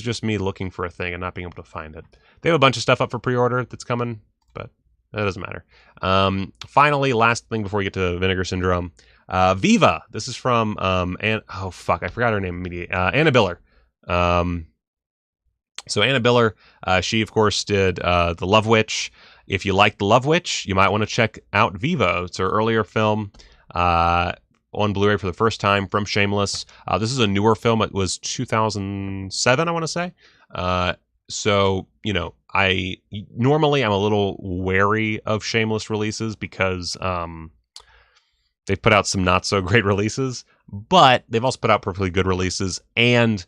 just me looking for a thing and not being able to find it. They have a bunch of stuff up for pre-order that's coming, but that doesn't matter. Finally, last thing before we get to Vinegar Syndrome. Viva. This is from oh fuck, I forgot her name immediately. Anna Biller. So Anna Biller, she of course did The Love Witch. If you like The Love Witch, you might want to check out Viva. It's her earlier film on Blu-ray for the first time from Shameless. This is a newer film. It was 2007, I want to say. So, you know, normally I'm a little wary of Shameless releases because they've put out some not so great releases, but they've also put out perfectly good releases, and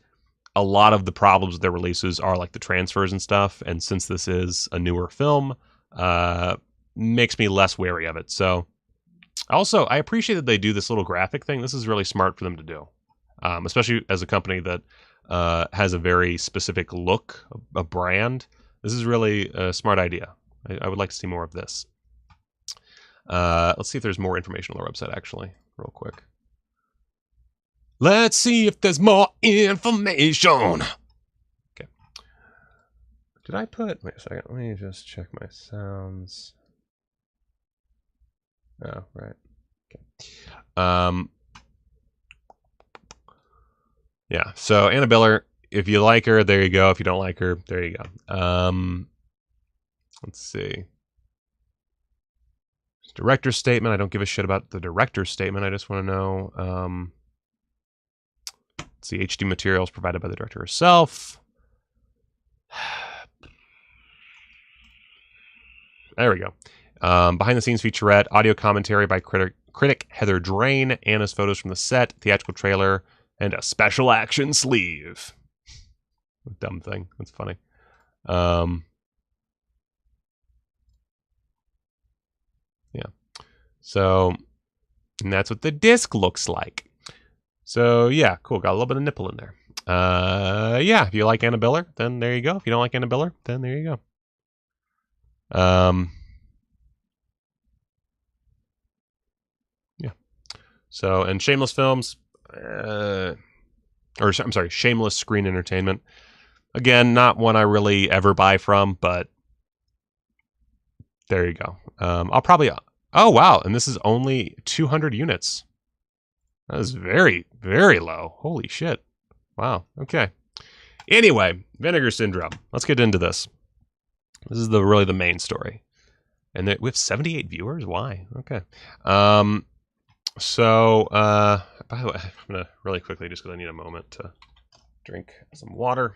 a lot of the problems with their releases are like the transfers and stuff. And since this is a newer film, makes me less wary of it. So also, I appreciate that they do this little graphic thing. This is really smart for them to do, especially as a company that has a very specific look, a brand. This is really a smart idea. I would like to see more of this. Let's see if there's more information on their website, actually, real quick. Let's see if there's more information. Okay. Did I put... Wait a second. Let me just check my sounds. Oh, right. Okay. Yeah. So Anna Biller, if you like her, there you go. If you don't like her, there you go. Let's see. Director's statement. I don't give a shit about the director's statement. I just want to know. Let's see. HD materials provided by the director herself. There we go. Behind the scenes featurette, audio commentary by critic Heather Drain, Anna's photos from the set, theatrical trailer, and a special action sleeve. Dumb thing. That's funny. Yeah. So, and that's what the disc looks like. So, yeah, cool. Got a little bit of nipple in there. Yeah, if you like Anna Biller, then there you go. If you don't like Anna Biller, then there you go. Yeah. So, and Shameless Films, Shameless Screen Entertainment. Again, not one I really ever buy from, but there you go. I'll probably... Oh, wow. And this is only 200 units. That is very, very low. Holy shit. Wow. Okay. Anyway, Vinegar Syndrome. Let's get into this. This is really the main story. And we have 78 viewers? Why? Okay. So, by the way, I'm going to really quickly, just because I need a moment to drink some water.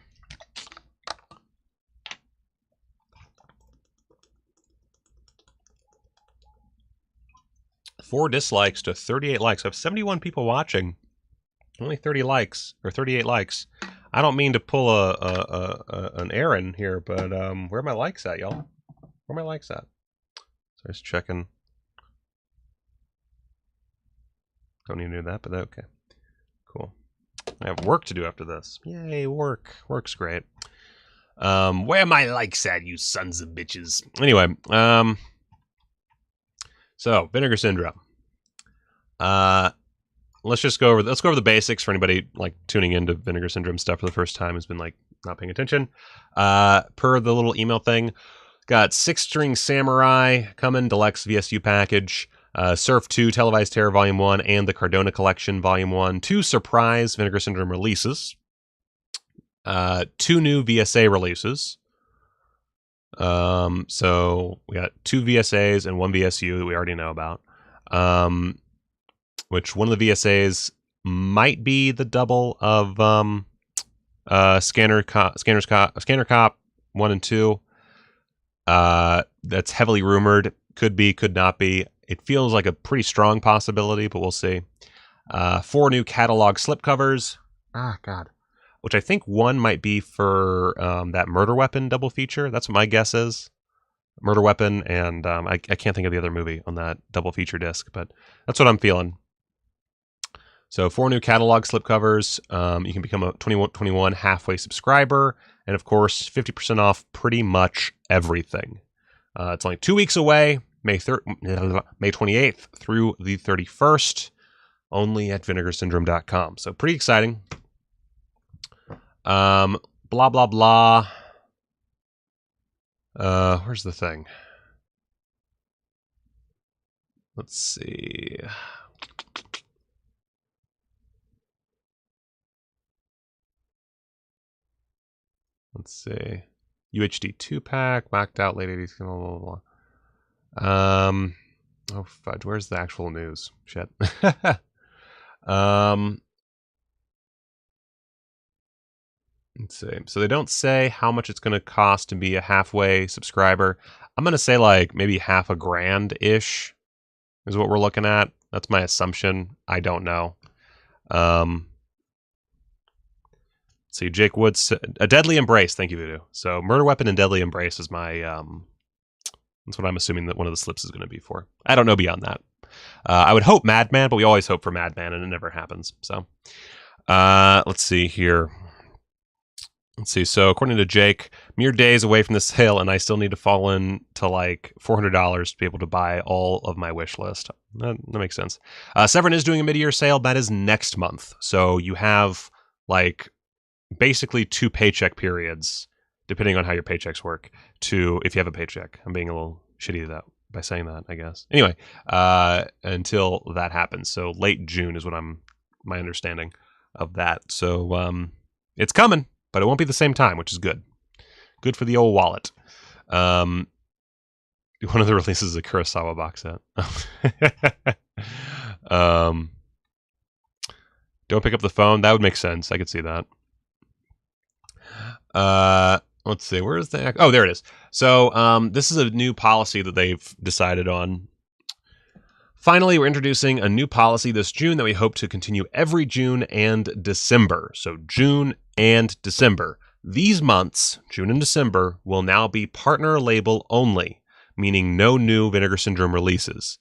Four dislikes to 38 likes. I have 71 people watching. Only 30 likes, or 38 likes. I don't mean to pull an errand here, but where are my likes at, y'all? Where are my likes at? So just checking. Don't need to do that, but okay. Cool. I have work to do after this. Yay, work. Work's great. Where are my likes at, you sons of bitches? Anyway, so Vinegar Syndrome. Let's go over the basics for anybody like tuning into Vinegar Syndrome stuff for the first time who's been like not paying attention. Per the little email thing, got 6-String Samurai coming, deluxe VSU package, Surf 2 Televised Terror Volume 1, and the Cardona Collection Volume 1. 2 surprise Vinegar Syndrome releases. 2 new VSA releases. So we got 2 VSAs and 1 VSU that we already know about. Which one of the VSAs might be the double of Scanner Cop 1 and 2. That's heavily rumored. Could be, could not be. It feels like a pretty strong possibility, but we'll see. 4 new catalog slipcovers. Ah, God. Which I think one might be for that Murder Weapon double feature. That's what my guess is. Murder Weapon, and I can't think of the other movie on that double feature disc, but that's what I'm feeling. So 4 new catalog slipcovers. You can become a 21 halfway subscriber, and of course, 50% off pretty much everything. It's only 2 weeks away, May 28th through the 31st, only at vinegarsyndrome.com. So pretty exciting. Blah, blah, blah. Where's the thing? Let's see. Let's see. UHD 2-pack, whacked out late 80s, blah, blah, blah. Oh, fudge. Where's the actual news? Shit. Let's see. So they don't say how much it's going to cost to be a halfway subscriber. I'm going to say like maybe $1,000-ish is what we're looking at. That's my assumption. I don't know. See, Jake Woods, A Deadly Embrace. Thank you, Voodoo. So Murder Weapon and Deadly Embrace is my, that's what I'm assuming that one of the slips is going to be for. I don't know beyond that. I would hope Madman, but we always hope for Madman, and it never happens. So let's see here. Let's see. So according to Jake, mere days away from the sale, and I still need to fall in to like $400 to be able to buy all of my wish list. That makes sense. Severin is doing a mid-year sale. That is next month. So you have like basically 2 paycheck periods, depending on how your paychecks work, to if you have a paycheck. I'm being a little shitty by saying that, I guess. Anyway, until that happens. So late June is what my understanding of that. So it's coming, but it won't be the same time, which is good. Good for the old wallet. One of the releases is a Kurosawa box set. Don't pick up the phone. That would make sense. I could see that. Let's see. Where is the... Oh, there it is. So this is a new policy that they've decided on. Finally, we're introducing a new policy this June that we hope to continue every June and December. So June and December. These months, June and December, will now be partner label only, meaning no new Vinegar Syndrome releases.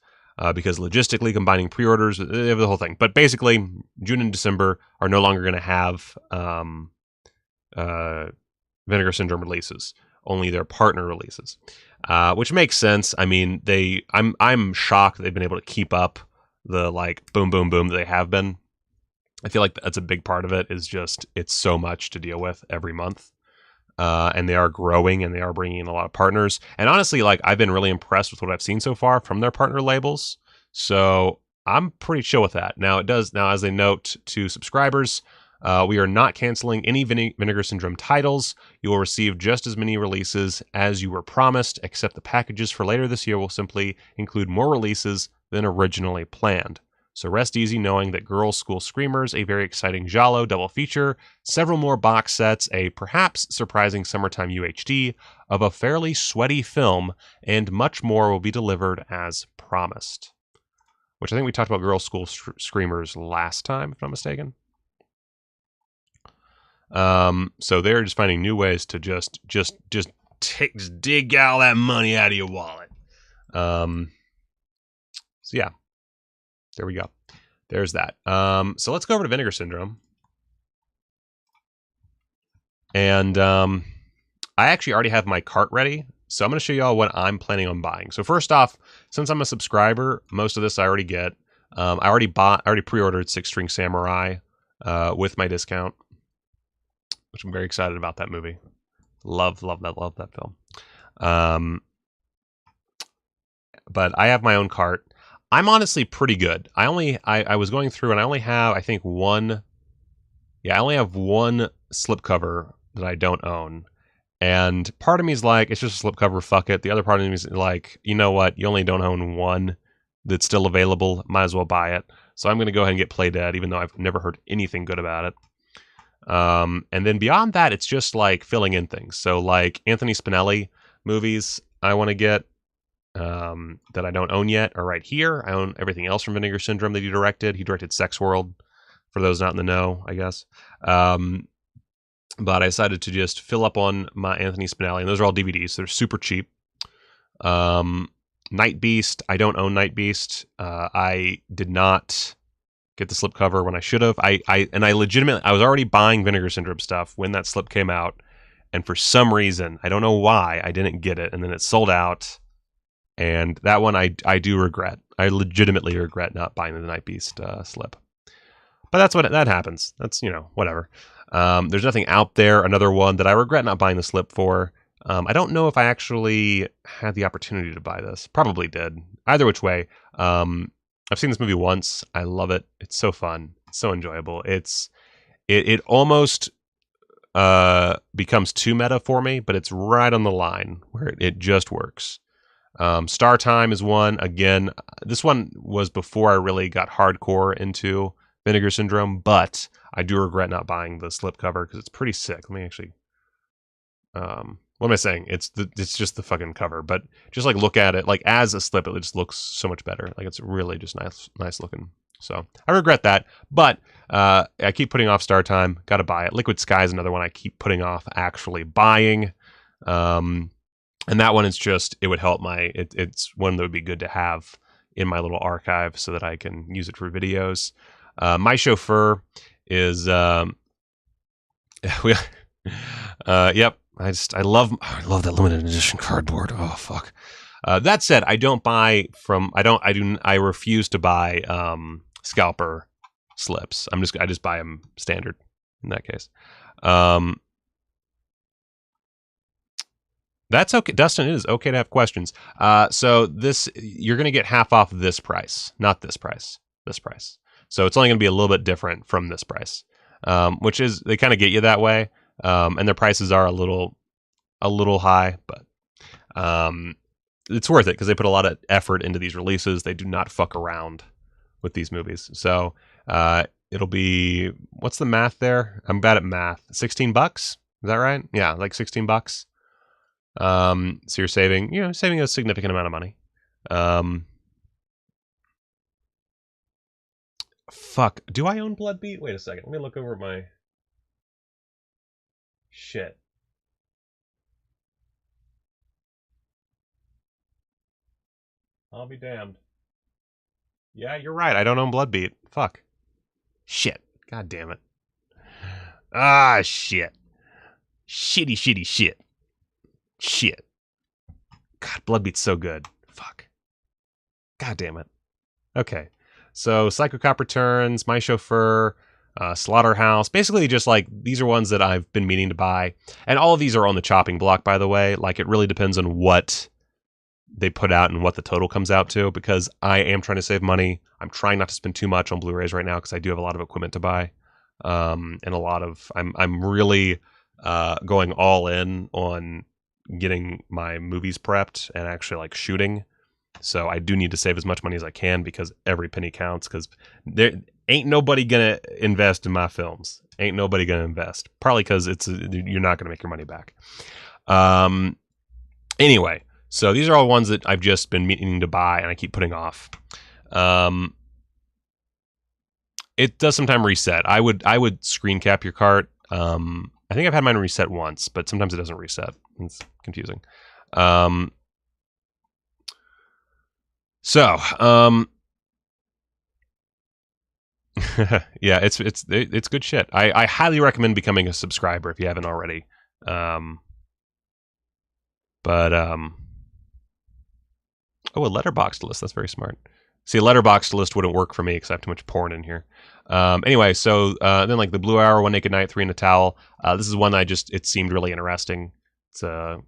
Because logistically, combining pre-orders, the whole thing. But basically, June and December are no longer going to have Vinegar Syndrome releases. Only their partner releases, which makes sense. I mean, I'm shocked that they've been able to keep up the like boom, boom, boom that they have been. I feel like that's a big part of it. Is just it's so much to deal with every month. And they are growing and they are bringing in a lot of partners. And honestly, like I've been really impressed with what I've seen so far from their partner labels. So I'm pretty chill with that. Now as they note to subscribers, we are not canceling any Vinegar Syndrome titles. You will receive just as many releases as you were promised, except the packages for later this year will simply include more releases than originally planned. So rest easy knowing that Girls' School Screamers, a very exciting Giallo double feature, several more box sets, a perhaps surprising summertime UHD of a fairly sweaty film, and much more will be delivered as promised. Which I think we talked about Girls' School Screamers last time, if I'm not mistaken. So they're just finding new ways to just dig all that money out of your wallet. So yeah. There we go. There's that. So let's go over to Vinegar Syndrome. And I actually already have my cart ready. So I'm going to show you all what I'm planning on buying. So first off, since I'm a subscriber, most of this I already get. I already pre-ordered Six String Samurai with my discount, which I'm very excited about that movie. Love that film. But I have my own cart. I'm honestly pretty good. I was going through and I only have, I think, one slipcover that I don't own. And part of me is like, it's just a slipcover, fuck it. The other part of me is like, you know what? You only don't own one that's still available. Might as well buy it. So I'm going to go ahead and get Play Dead, even though I've never heard anything good about it. And then beyond that, it's just like filling in things. So like Anthony Spinelli movies I want to get. That I don't own yet are right here. I own everything else from Vinegar Syndrome that he directed. He directed Sex World, for those not in the know, I guess. But I decided to just fill up on my Anthony Spinelli, and those are all DVDs, so they're super cheap. Night Beast, I don't own Night Beast. I did not get the slipcover when I should have. I was already buying Vinegar Syndrome stuff when that slip came out, and for some reason, I don't know why, I didn't get it, and then it sold out. And that one I do regret. I legitimately regret not buying the Night Beast slip. But that happens. That's, whatever. There's nothing out there. Another one that I regret not buying the slip for. I don't know if I actually had the opportunity to buy this. Probably did. Either which way. I've seen this movie once. I love it. It's so fun. It's so enjoyable. It almost becomes too meta for me, but it's right on the line where it just works. Star Time is one. Again, this one was before I really got hardcore into Vinegar Syndrome, but I do regret not buying the slipcover because it's pretty sick. Let me actually... what am I saying? It's just the fucking cover, but just like look at it, like as a slip, it just looks so much better. Like it's really just nice looking. So I regret that, but I keep putting off Star Time. Got to buy it. Liquid Sky is another one I keep putting off actually buying. And that one is just, it would help it's one that would be good to have in my little archive so that I can use it for videos. My Chauffeur is, yep. I love that limited edition cardboard. Oh, fuck. That said, I refuse to buy, scalper slips. I just buy them standard in that case. That's okay, Dustin. It is okay to have questions. So this, you're going to get half off this price, not this price. This price. So it's only going to be a little bit different from this price, which is they kind of get you that way, and their prices are a little high, but it's worth it because they put a lot of effort into these releases. They do not fuck around with these movies. So it'll be, what's the math there? I'm bad at math. $16. Is that right? Yeah, like $16. So you're saving a significant amount of money. Fuck. Do I own Bloodbeat? Wait a second. Let me look over my shit. I'll be damned. Yeah, you're right. I don't own Bloodbeat. Fuck. Shit. God damn it. Ah, shit. Shitty shit. Shit. God, Bloodbeat's so good. Fuck. God damn it. Okay. So, Psycho Cop Returns, My Chauffeur, Slaughterhouse. Basically, just like, these are ones that I've been meaning to buy. And all of these are on the chopping block, by the way. Like, it really depends on what they put out and what the total comes out to, because I am trying to save money. I'm trying not to spend too much on Blu-rays right now because I do have a lot of equipment to buy. And a lot of, I'm really going all in on getting my movies prepped and actually like shooting. So I do need to save as much money as I can because every penny counts, because there ain't nobody gonna invest in my films. Ain't nobody gonna invest. Probably because you're not gonna make your money back. Anyway, so these are all ones that I've just been meaning to buy and I keep putting off. It does sometimes reset. I would screen cap your cart. I think I've had mine reset once, but sometimes it doesn't reset. It's confusing. Yeah, it's good shit. I highly recommend becoming a subscriber if you haven't already. Oh, a letterboxd list. That's very smart. See, a letterboxd list wouldn't work for me because I have too much porn in here. Anyway, so then like the Blue Hour, One Naked Night, Three in a Towel. This is one it seemed really interesting. It's a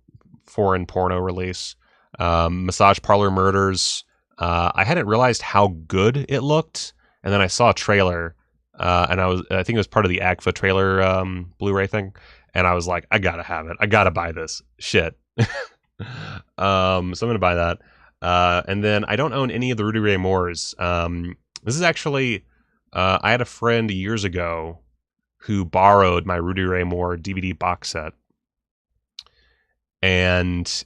foreign porno release. Massage Parlor Murders. I hadn't realized how good it looked, and then I saw a trailer, and I think it was part of the AGFA trailer Blu-ray thing, and I was like, I gotta have it. I gotta buy this shit. So I'm gonna buy that. And then I don't own any of the Rudy Ray Moores. This is actually, I had a friend years ago who borrowed my Rudy Ray Moore DVD box set. And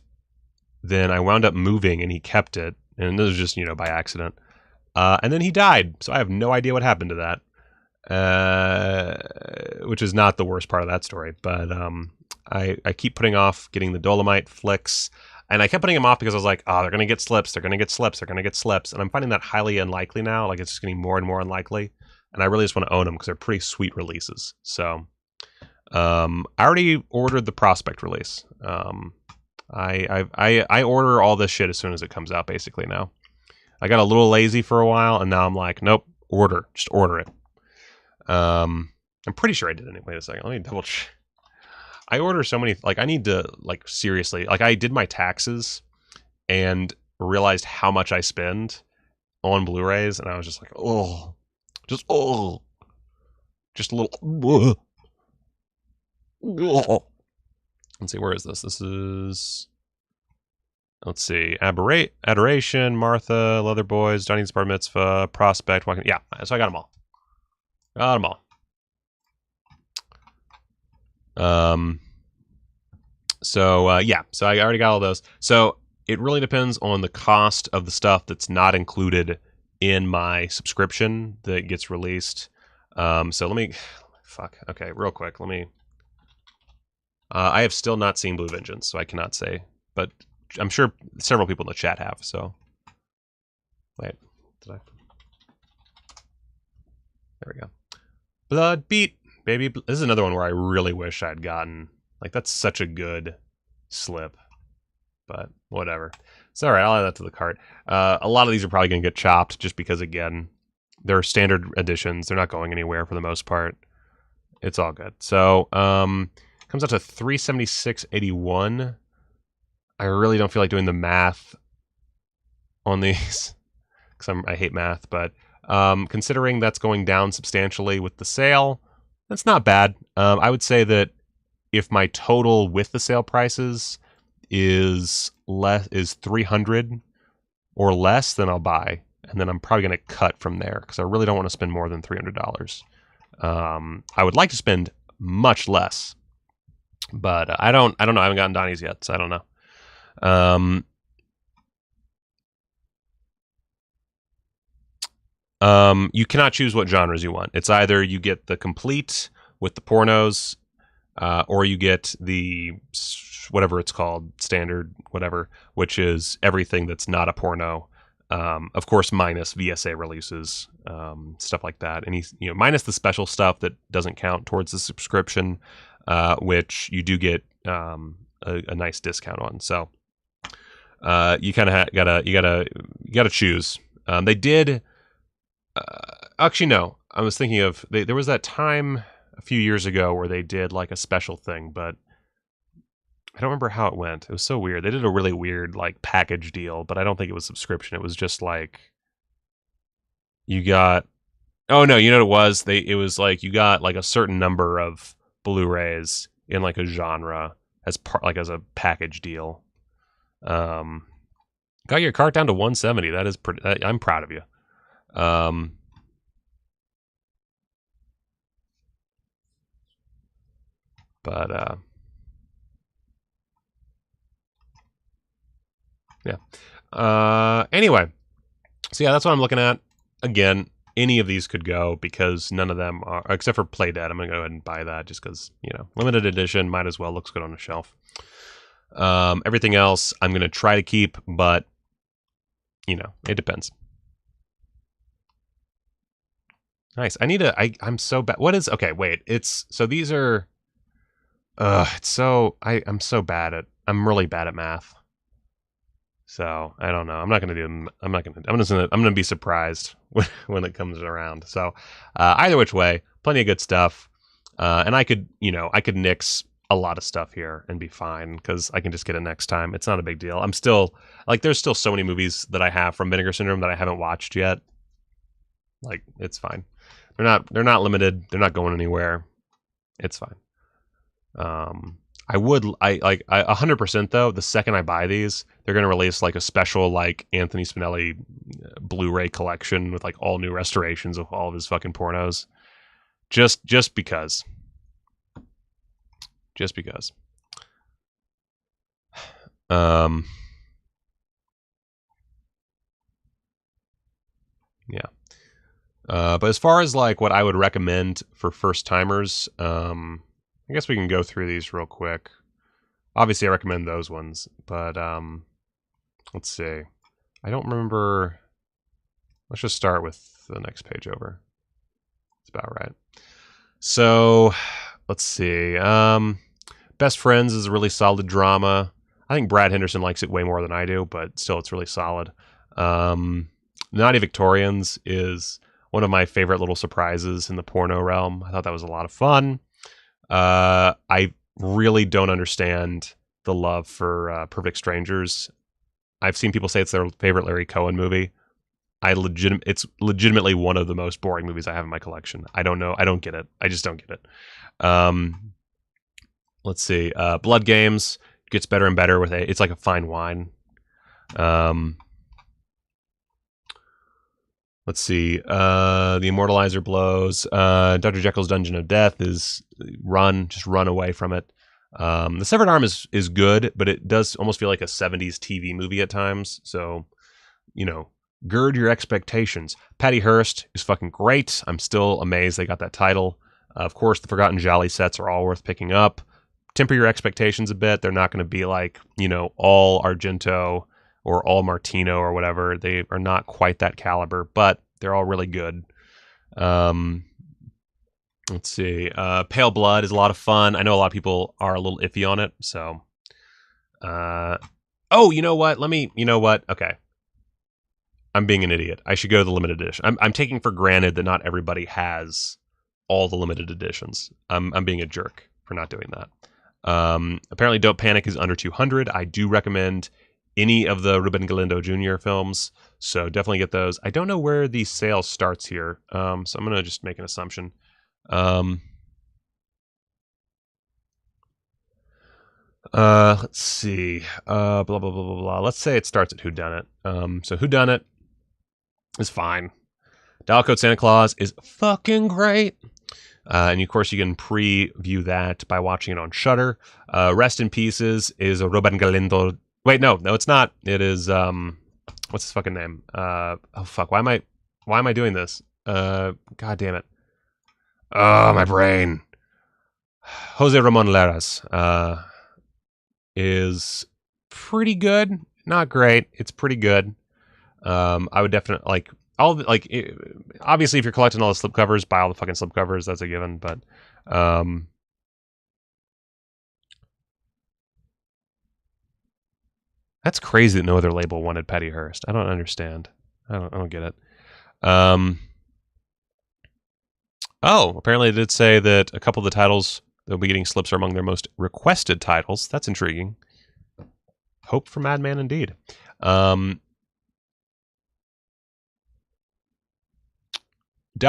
then I wound up moving and he kept it. And this was just, by accident. And then he died. So I have no idea what happened to that. Which is not the worst part of that story. But I keep putting off getting the Dolomite flicks. And I kept putting them off because I was like, oh, they're going to get slips. They're going to get slips. They're going to get slips. And I'm finding that highly unlikely now. Like, it's just getting more and more unlikely. And I really just want to own them because they're pretty sweet releases. So I already ordered the Prospect release. I order all this shit as soon as it comes out, basically, now. I got a little lazy for a while, and now I'm like, nope, order. Just order it. I'm pretty sure I did it. Wait a second. Let me double check. I order so many, like, I need to, like, seriously, like, I did my taxes and realized how much I spend on Blu-rays, and I was just like, just a little, Let's see, where is this? This is, let's see, Adoration, Martha, Leather Boys, Johnny's Bar Mitzvah, Prospect, yeah, so I got them all. Yeah, so I already got all those. So it really depends on the cost of the stuff that's not included in my subscription that gets released. So let me, okay, real quick, I have still not seen Blue Vengeance, so I cannot say, but I'm sure several people in the chat have, so. Wait, did I? There we go. Bloodbeat. Baby, this is another one where I really wish I'd gotten, like, that's such a good slip, but whatever. It's all right. I'll add that to the cart. A lot of these are probably going to get chopped just because, again, they're standard editions. They're not going anywhere for the most part. It's all good. So, comes out to $376.81. I really don't feel like doing the math on these because I hate math, but considering that's going down substantially with the sale, that's not bad. I would say that if my total with the sale prices is 300 or less, then I'll buy, and then I'm probably going to cut from there because I really don't want to spend more than $300. I would like to spend much less, but I don't know. I haven't gotten Donnie's yet, so I don't know. You cannot choose what genres you want. It's either you get the complete with the pornos, or you get the whatever it's called, standard, whatever, which is everything that's not a porno. Of course, minus VSA releases, stuff like that. And minus the special stuff that doesn't count towards the subscription, which you do get a nice discount on. So you kind of gotta choose. They did. Actually, no. I was thinking of there was that time a few years ago where they did like a special thing, but I don't remember how it went. It was so weird. They did a really weird like package deal, but I don't think it was subscription. It was just like you got. Oh no, you know what it was? It was like you got like a certain number of Blu-rays in like a genre as as a package deal. Got your cart down to 170. That is pretty. I'm proud of you. Yeah. Anyway, so yeah, that's what I'm looking at. Again, any of these could go because none of them are, except for Playdead. I'm gonna go ahead and buy that just because limited edition, might as well, looks good on the shelf. Everything else I'm gonna try to keep, but it depends. Nice. I'm so bad. What is okay? Wait. So these are. I'm really bad at math. So I don't know. I'm not gonna be surprised when it comes around. So either which way, plenty of good stuff. And I could nix a lot of stuff here and be fine because I can just get it next time. It's not a big deal. I'm still there's still so many movies that I have from Vinegar Syndrome that I haven't watched yet. Like, it's fine. They're not limited. They're not going anywhere. It's fine. I 100% though, the second I buy these, they're going to release like a special like Anthony Spinelli Blu-ray collection with like all new restorations of all of his fucking pornos. Just because. Just because. Yeah. But as far as like what I would recommend for first timers, I guess we can go through these real quick. Obviously, I recommend those ones, but let's see. I don't remember. Let's just start with the next page over. It's about right. So let's see. Best Friends is a really solid drama. I think Brad Henderson likes it way more than I do, but still, it's really solid. Naughty Victorians is one of my favorite little surprises in the porno realm. I thought that was a lot of fun. I really don't understand the love for Perfect Strangers. I've seen people say it's their favorite Larry Cohen movie. It's legitimately one of the most boring movies I have in my collection. I don't know. I don't get it. I just don't get it. Let's see. Blood Games gets better and better with it's like a fine wine. Let's see. The Immortalizer blows. Dr. Jekyll's Dungeon of Death is just run away from it. The Severed Arm is good, but it does almost feel like a 70s TV movie at times. So, gird your expectations. Patty Hearst is fucking great. I'm still amazed they got that title. Of course, the Forgotten Jolly sets are all worth picking up. Temper your expectations a bit. They're not going to be like, all Argento or all Martino or whatever. They are not quite that caliber, but they're all really good. Let's see. Pale Blood is a lot of fun. I know a lot of people are a little iffy on it, so. Oh, you know what? Okay. I'm being an idiot. I should go to the limited edition. I'm taking for granted that not everybody has all the limited editions. I'm being a jerk for not doing that. Apparently, Don't Panic is under 200. I do recommend any of the Ruben Galindo Jr. films, so definitely get those. I don't know where the sale starts here, so I'm going to just make an assumption. Let's see. Blah, blah, blah, blah, blah. Let's say it starts at Whodunit. So Whodunit is fine. Dial Code Santa Claus is fucking great. And of course, you can preview that by watching it on Shudder. Rest in Pieces is a Ruben Galindo. Wait, no, it's not. It is what's his fucking name? Oh fuck, why am I doing this? God damn it. Oh, my brain. Jose Ramon Leras is pretty good. Not great. It's pretty good. I would definitely obviously if you're collecting all the slipcovers, buy all the fucking slipcovers. That's a given. But that's crazy that no other label wanted Petty Hearst. I don't understand. I don't get it. Oh, apparently it did say that a couple of the titles they'll be getting slips are among their most requested titles. That's intriguing. Hope for Madman indeed. Dial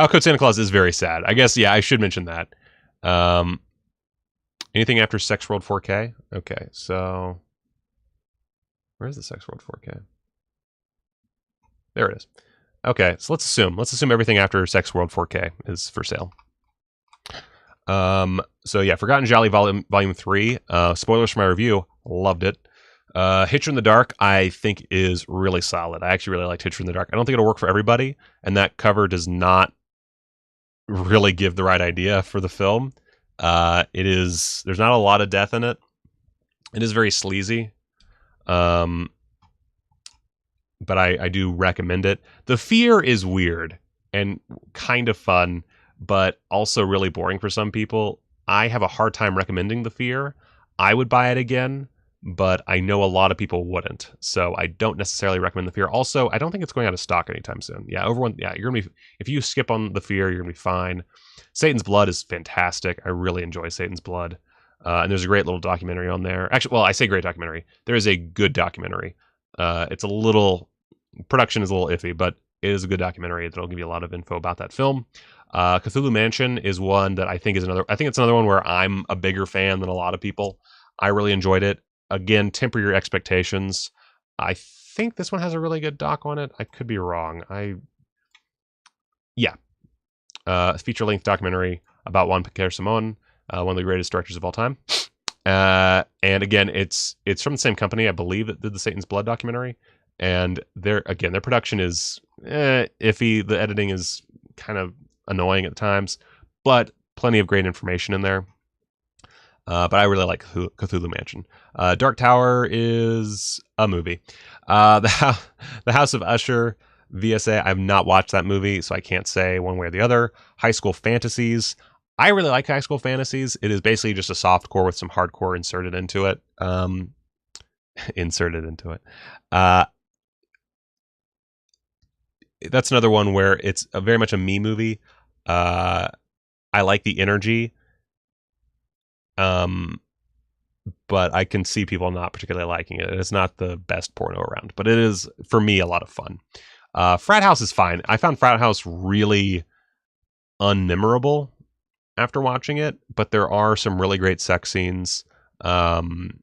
Code Santa Claus is very sad. I guess, yeah, I should mention that. Anything after Sex World 4K? Okay, so where's the Sex World 4K? There it is. Okay, so let's assume everything after Sex World 4K is for sale. So yeah, Forgotten Jolly Volume 3. Spoilers for my review. Loved it. Hitcher in the Dark, I think, is really solid. I actually really liked Hitcher in the Dark. I don't think it'll work for everybody, and that cover does not really give the right idea for the film. There's not a lot of death in it. It is very sleazy. But I do recommend it. The fear is weird and kind of fun, but also really boring for some people. I have a hard time recommending The Fear. I would buy it again, but I know a lot of people wouldn't. So I don't necessarily recommend The Fear. Also, I don't think it's going out of stock anytime soon. Yeah, you're gonna be, if you skip on The Fear, you're gonna be fine. Satan's Blood is fantastic. I really enjoy Satan's Blood. And there's a great little documentary on there. Actually, well, I say great documentary. There is a good documentary. It's a little, production is a little iffy, but it is a good documentary that'll give you a lot of info about that film. Cthulhu Mansion is one that I think it's another one where I'm a bigger fan than a lot of people. I really enjoyed it. Again, temper your expectations. I think this one has a really good doc on it. I could be wrong. Feature-length documentary about Juan Piquer Simon, one of the greatest directors of all time. And again, it's from the same company, I believe, that did the Satan's Blood documentary. And their production is iffy. The editing is kind of annoying at times, but plenty of great information in there. But I really like Cthulhu Mansion. Dark Tower is a movie. The House of Usher, VSA. I've not watched that movie, so I can't say one way or the other. High School Fantasies. I really like High School Fantasies. It is basically just a softcore with some hardcore inserted into it. That's another one where it's very much a me movie. I like the energy. But I can see people not particularly liking it. It's not the best porno around, but it is, for me, a lot of fun. Frat House is fine. I found Frat House really unmemorable after watching it, but there are some really great sex scenes. And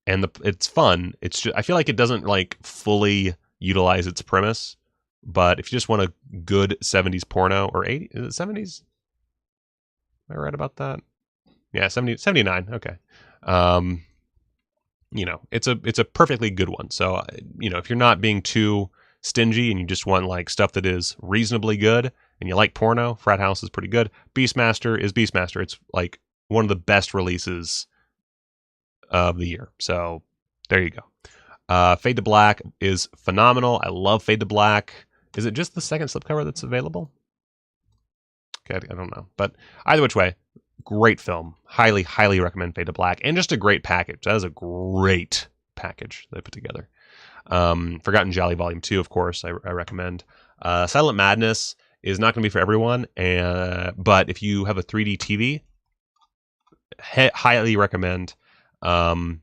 it's fun. It's just, I feel like it doesn't like fully utilize its premise, but if you just want a good 70s porno, or 80, is it 70s? Am I right about that? Yeah, 79. Okay. It's a perfectly good one. So, if you're not being too stingy and you just want like stuff that is reasonably good and you like porno, Frat House is pretty good. Beastmaster is Beastmaster. It's like one of the best releases of the year. So there you go. Fade to Black is phenomenal. I love Fade to Black. Is it just the second slipcover that's available? Okay, I don't know. But either which way, great film. Highly, highly recommend Fade to Black. And just a great package. That is a great package they put together. Forgotten Jolly Volume 2, of course, I recommend. Silent Madness is not going to be for everyone. But if you have a 3D TV, highly recommend. Oh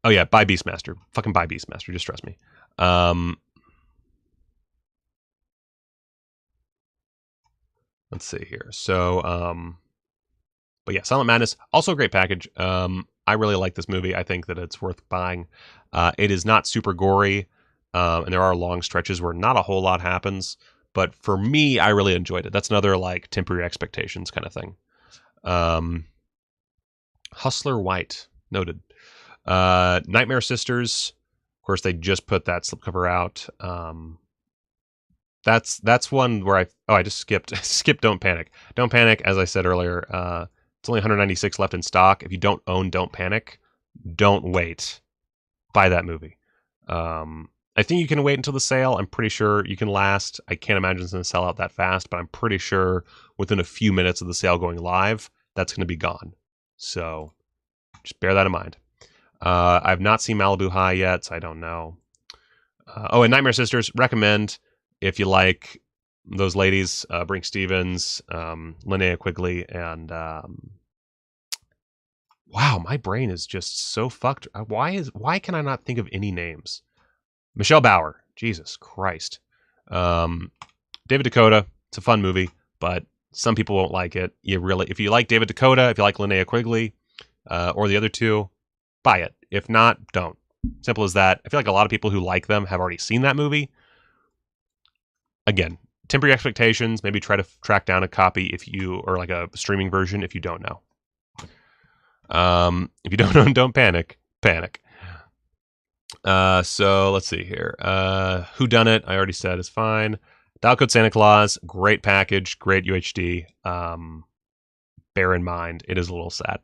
yeah, buy Beastmaster. Fucking buy Beastmaster. Just trust me. Let's see here. So, but yeah, Silent Madness, also a great package. I really like this movie. I think that it's worth buying. It is not super gory, and there are long stretches where not a whole lot happens. But for me, I really enjoyed it. That's another like temper your expectations kind of thing. Hustler White, noted. Nightmare Sisters, of course, they just put that slipcover out. That's one where I just skipped Don't Panic. Don't Panic, as I said earlier, it's only 196 left in stock. If you don't own Don't Panic, don't wait. Buy that movie. I think you can wait until the sale. I'm pretty sure you can last. I can't imagine it's going to sell out that fast, but I'm pretty sure within a few minutes of the sale going live, that's going to be gone. So just bear that in mind. I've not seen Malibu High yet, so I don't know. And Nightmare Sisters, recommend if you like those ladies, Brink Stevens, Linnea Quigley, and wow, my brain is just so fucked. Why can I not think of any names? Michelle Bauer, Jesus Christ. David Dakota, it's a fun movie, but some people won't like it. If you like David Dakota, if you like Linnea Quigley, or the other two, buy it. If not, don't. Simple as that. I feel like a lot of people who like them have already seen that movie. Again, temper your expectations. Maybe try to track down a copy or like a streaming version if you don't know. If you don't know, don't panic. Panic. So let's see here. Who Done It? I already said is fine. Dial Code Santa Claus, great package, great UHD. Bear in mind, it is a little sad.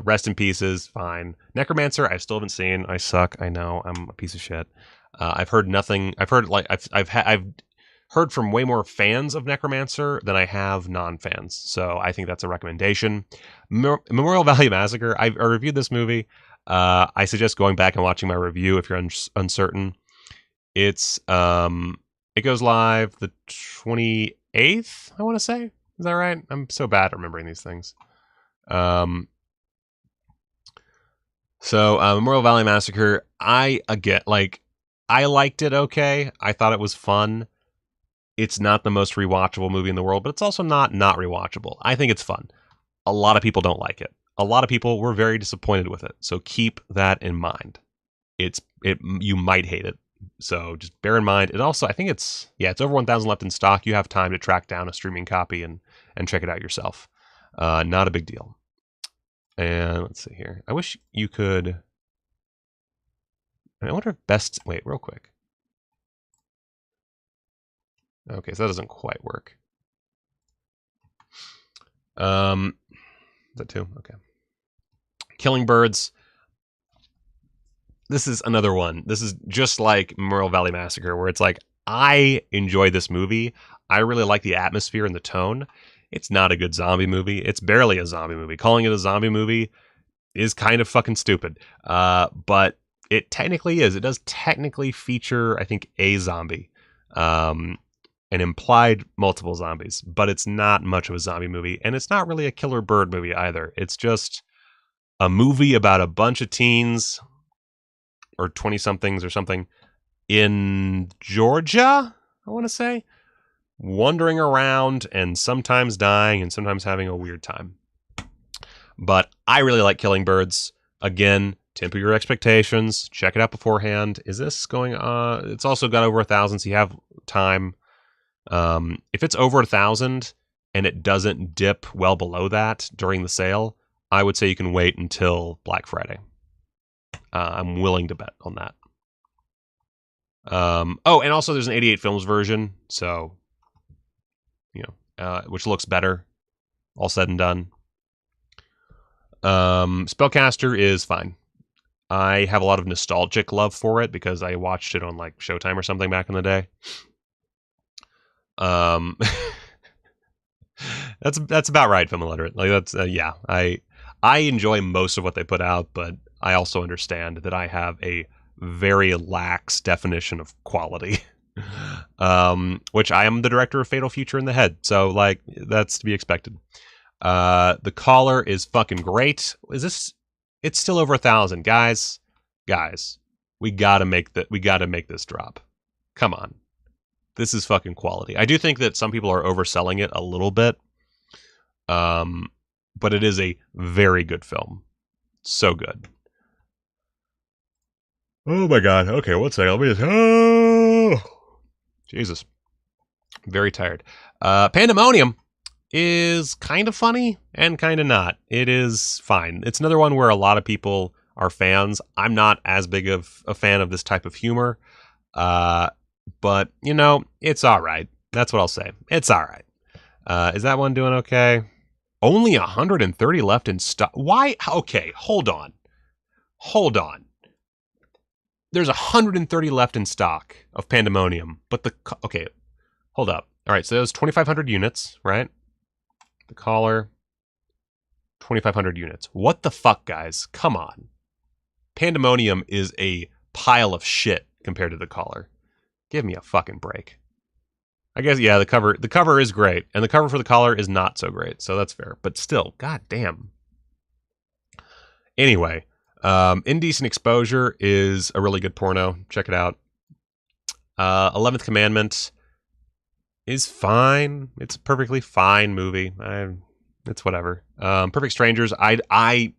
Rest in Pieces, fine. Necromancer, I still haven't seen. I suck. I know. I'm a piece of shit. I've heard nothing. I've heard I've heard from way more fans of Necromancer than I have non-fans. So I think that's a recommendation. Memorial Valley Massacre. I reviewed this movie. I suggest going back and watching my review if you're uncertain. It goes live the 28th, I want to say. Is that right? I'm so bad at remembering these things. Memorial Valley Massacre, I liked it okay. I thought it was fun. It's not the most rewatchable movie in the world, but it's also not rewatchable. I think it's fun. A lot of people don't like it. A lot of people were very disappointed with it. So keep that in mind. You might hate it. So just bear in mind. It also, I think it's over 1,000 left in stock. You have time to track down a streaming copy and check it out yourself. Not a big deal. And let's see here. I wish you could. I wonder if wait, real quick. Okay, so that doesn't quite work. Is that two? Okay. Killing Birds. This is another one. This is just like Memorial Valley Massacre, where it's like, I enjoy this movie. I really like the atmosphere and the tone. It's not a good zombie movie. It's barely a zombie movie. Calling it a zombie movie is kind of fucking stupid. But it technically is. It does technically feature, I think, a zombie. And implied multiple zombies. But it's not much of a zombie movie. And it's not really a killer bird movie either. It's just a movie about a bunch of teens or 20-somethings or something in Georgia, I want to say, wandering around and sometimes dying and sometimes having a weird time. But I really like Killing Birds. Again, temper your expectations. Check it out beforehand. Is this going on? It's also got over 1,000, so you have time. If it's over 1,000 and it doesn't dip well below that during the sale, I would say you can wait until Black Friday. I'm willing to bet on that. And also there's an 88 Films version, so which looks better, all said and done. Spellcaster is fine. I have a lot of nostalgic love for it because I watched it on like Showtime or something back in the day. That's about right, Film Illiterate. Like that's I enjoy most of what they put out, but I also understand that I have a very lax definition of quality. Which I am the director of Fatal Future in the Head, so like that's to be expected. The Caller is fucking great. Is this? It's still over 1,000, guys. We gotta make this drop. Come on, this is fucking quality. I do think that some people are overselling it a little bit, but it is a very good film. So good. Oh my god. Okay, one second. Let me just. Oh, Jesus. Very tired. Pandemonium is kind of funny and kind of not. It is fine. It's another one where a lot of people are fans. I'm not as big of a fan of this type of humor. But, you know, it's all right. That's what I'll say. It's all right. Is that one doing okay? Only 130 left in stock. Why? Okay, hold on. There's 130 left in stock of Pandemonium, but okay, hold up. All right, so there's 2,500 units, right? The Caller, 2,500 units. What the fuck, guys? Come on. Pandemonium is a pile of shit compared to The Caller. Give me a fucking break. I guess, yeah, the cover is great, and the cover for The Caller is not so great, so that's fair. But still, goddamn. Anyway, Indecent Exposure is a really good porno. Check it out. 11th Commandment is fine. It's a perfectly fine movie. It's whatever. Perfect Strangers.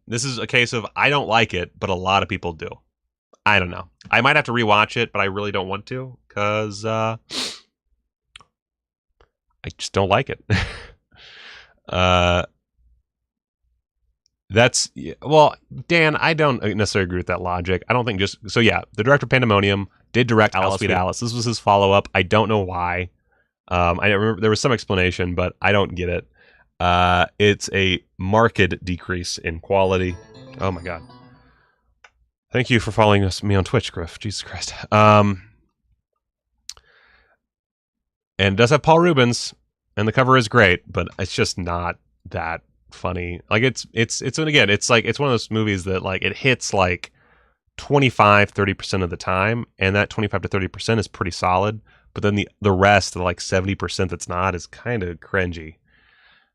This is a case of I don't like it, but a lot of people do. I don't know. I might have to rewatch it, but I really don't want to because I just don't like it. Well, Dan, I don't necessarily agree with that logic. I don't think so yeah, the director of Pandemonium did direct Alice Sweet Alice. This was his follow-up. I don't know why. I remember there was some explanation, but I don't get it. It's a marked decrease in quality. Oh my god. Thank you for following me on Twitch, Griff. Jesus Christ. And it does have Paul Rubens, and the cover is great, but it's just not that funny. Like it's again, it's like it's one of those movies that like it hits like 25-30% of the time, and that 25 to 30% is pretty solid, but then the rest, the like 70% that's not, is kind of cringy.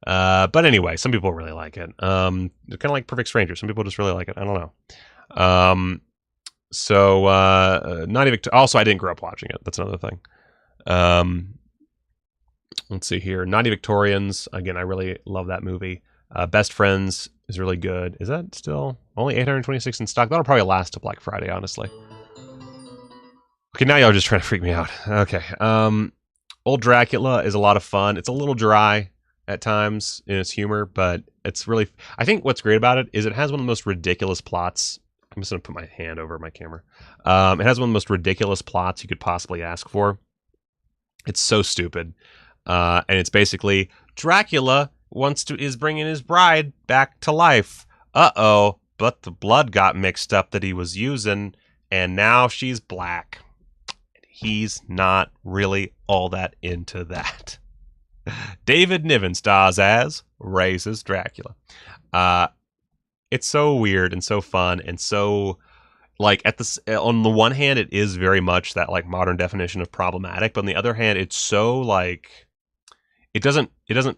But anyway, some people really like it. Kind of like Perfect Stranger. Some people just really like it. I don't know. Naughty Victorians. Also, I didn't grow up watching it. That's another thing. Let's see here. Naughty Victorians. Again, I really love that movie. Best Friends is really good. Is that still only 826 in stock? That'll probably last till Black Friday, honestly. Okay, now y'all just trying to freak me out. Okay. Old Dracula is a lot of fun. It's a little dry at times in its humor, but it's really... I think what's great about it is it has one of the most ridiculous plots. I'm just going to put my hand over my camera. It has one of the most ridiculous plots you could possibly ask for. It's so stupid. And it's basically Dracula is bringing his bride back to life. Uh-oh, but the blood got mixed up that he was using, and now she's black. He's not really all that into that. David Niven stars as raises Dracula. It's so weird and so fun and so like on the one hand it is very much that like modern definition of problematic, but on the other hand it's so like it doesn't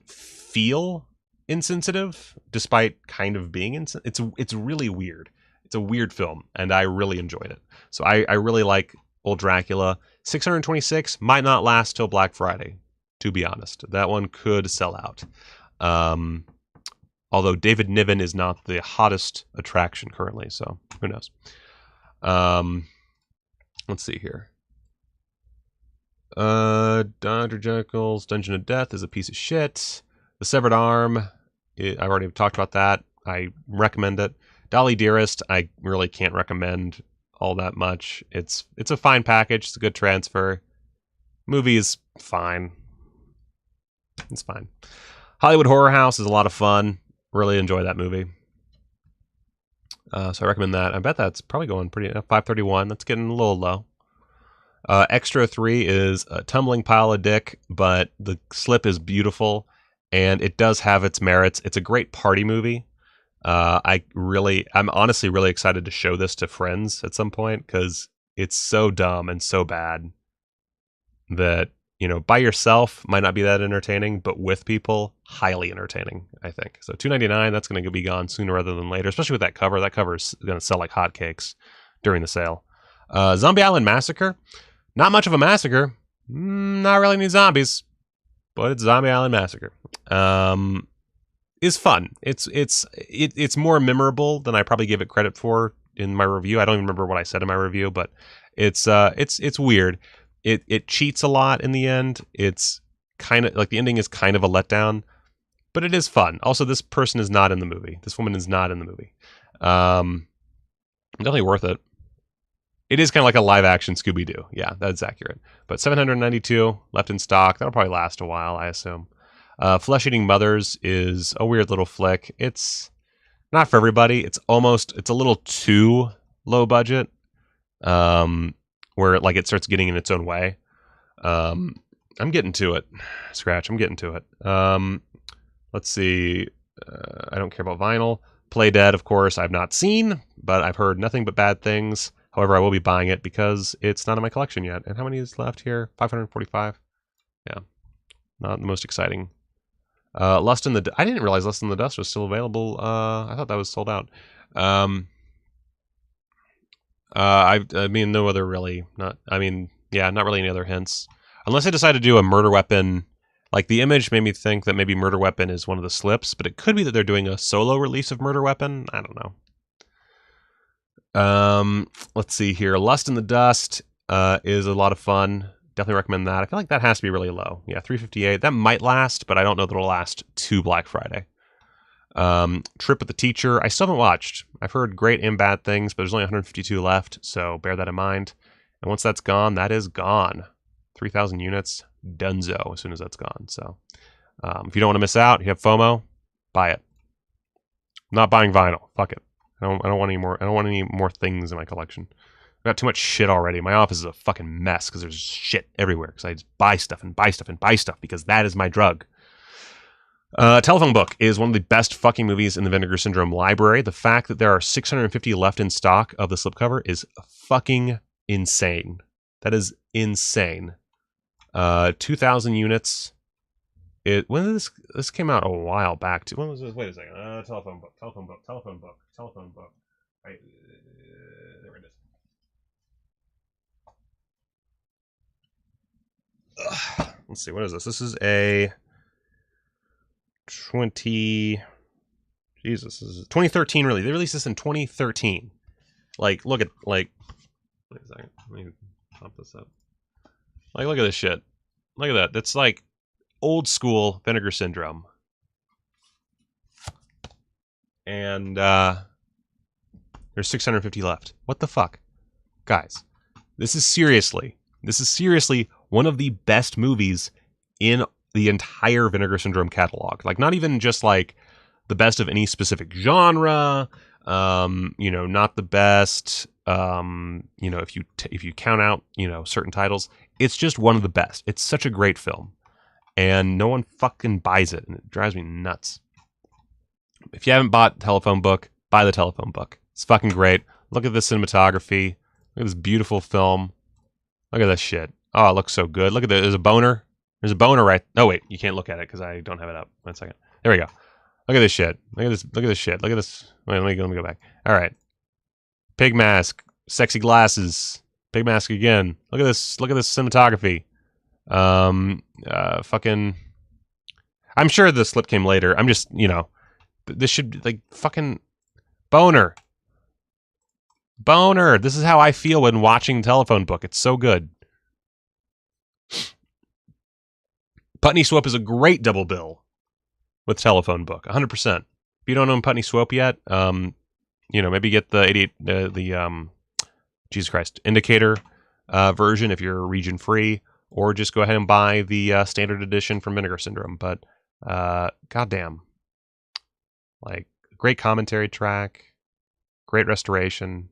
feel insensitive despite kind of being it's really weird. It's a weird film and I really enjoyed it. So I really like Old Dracula. 626 might not last till Black Friday, to be honest. That one could sell out. Although David Niven is not the hottest attraction currently, so who knows. Let's see here. Dr. Jekyll's Dungeon of Death is a piece of shit. The Severed Arm, I've already talked about that. I recommend it. Dolly Dearest, I really can't recommend all that much. It's a fine package. It's a good transfer. Movie is fine. It's fine. Hollywood Horror House is a lot of fun. Really enjoy that movie. So I recommend that. I bet that's probably going pretty... 531. That's getting a little low. Extra 3 is a tumbling pile of dick, but the slip is beautiful, and it does have its merits. It's a great party movie. I'm honestly really excited to show this to friends at some point, because it's so dumb and so bad. that, you know, by yourself might not be that entertaining, but with people, highly entertaining, I think. So $2.99, that's going to be gone sooner rather than later, especially with that cover. That cover is going to sell like hotcakes during the sale. Zombie Island Massacre. Not much of a massacre. Not really any zombies, but it's Zombie Island Massacre. Is fun. It's more memorable than I probably gave it credit for in my review. I don't even remember what I said in my review, but it's weird. It cheats a lot in the end. It's kind of like the ending is kind of a letdown, but it is fun. Also, this person is not in the movie. This woman is not in the movie. Definitely worth it. It is kind of like a live action Scooby-Doo. Yeah, that's accurate. But 792 left in stock. That'll probably last a while, I assume. Flesh-Eating Mothers is a weird little flick. It's not for everybody. It's a little too low budget. Where like it starts getting in its own way. I'm getting to it. Scratch, I'm getting to it. Let's see. I don't care about vinyl. Play Dead, of course, I've not seen, but I've heard nothing but bad things. However, I will be buying it because it's not in my collection yet. And how many is left here? 545? Yeah. Not the most exciting. Lust in the... I didn't realize Lust in the Dust was still available. I thought that was sold out. I mean, no other really. Not really any other hints. Unless I decide to do a Murder Weapon. Like, the image made me think that maybe Murder Weapon is one of the slips, but it could be that they're doing a solo release of Murder Weapon. I don't know. Let's see here. Lust in the Dust is a lot of fun. Definitely recommend that. I feel like that has to be really low. Yeah, 358. That might last, but I don't know that it'll last to Black Friday. Trip with the Teacher. I still haven't watched. I've heard great and bad things, but there's only 152 left, so bear that in mind. And once that's gone, that is gone. 3,000 units, donezo as soon as that's gone. So if you don't want to miss out, you have FOMO, buy it. I'm not buying vinyl. Fuck it. I don't want any more. I don't want any more things in my collection. I've got too much shit already. My office is a fucking mess because there's shit everywhere. Because I just buy stuff and buy stuff and buy stuff because that is my drug. Telephone Book is one of the best fucking movies in the Vinegar Syndrome library. The fact that there are 650 left in stock of the slipcover is fucking insane. That is insane. 2,000 units. When did this came out a while back too. When was this? Wait a second. Telephone Book. Right, there it is. Let's see. What is this? This is a 2013 release. They released this in 2013. Like, look at wait a second. Let me pop this up. Like, look at this shit. Look at that. That's like old school Vinegar Syndrome. And there's 650 left. What the fuck? Guys, this is seriously one of the best movies in the entire Vinegar Syndrome catalog. Like, not even just like the best of any specific genre, not the best, if you count out, certain titles, it's just one of the best. It's such a great film. And no one fucking buys it, and it drives me nuts. If you haven't bought Telephone Book, buy the Telephone Book. It's fucking great. Look at the cinematography. Look at this beautiful film. Look at this shit. Oh, it looks so good. Look at there's a boner. There's a boner right... Oh, wait. You can't look at it because I don't have it up. 1 second. There we go. Look at this shit. Look at this shit. Look at this. Wait, let me go back. All right. Pig mask. Sexy glasses. Pig mask again. Look at this. Look at this cinematography. Fucking... I'm sure the slip came later. I'm just, this should be like fucking... Boner. Boner. This is how I feel when watching Telephone Book. It's so good. Putney Swope is a great double bill with Telephone Book, 100%. If you don't own Putney Swope yet, maybe get the 88, Jesus Christ, Indicator version if you're region free, or just go ahead and buy the standard edition from Vinegar Syndrome. But goddamn, like, great commentary track, great restoration.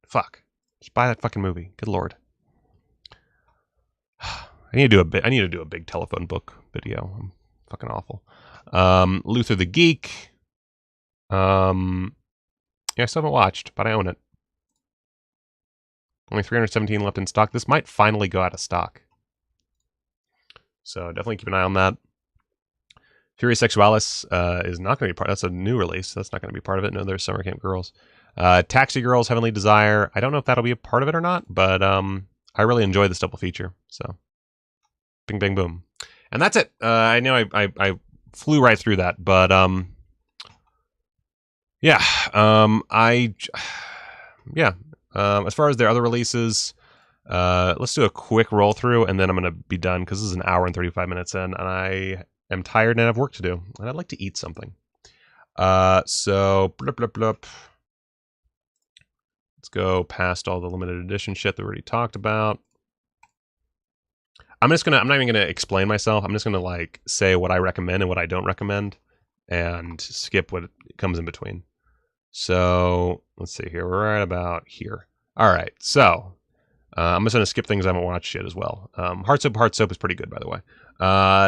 Fuck, just buy that fucking movie. Good lord. I need to do a big Telephone Book video. I'm fucking awful. Luther the Geek. I still haven't watched, but I own it. Only 317 left in stock. This might finally go out of stock. So definitely keep an eye on that. Furia Sexualis is not going to be part. That's a new release. That's not going to be part of it. No, there's Summer Camp Girls. Taxi Girls, Heavenly Desire. I don't know if that'll be a part of it or not, but I really enjoyed this double feature. So, bing, bang, boom, and that's it. I know I flew right through that, but yeah, as far as their other releases, let's do a quick roll through, and then I'm gonna be done because this is an hour and 35 minutes in, and I am tired and have work to do, and I'd like to eat something. So blup, blup, blup. Let's go past all the limited edition shit that we already talked about. I'm not even gonna explain myself. I'm just gonna like say what I recommend and what I don't recommend, and skip what comes in between. So let's see here. We're right about here. All right. So I'm just gonna skip things I haven't watched yet as well. Heart Soap is pretty good, by the way.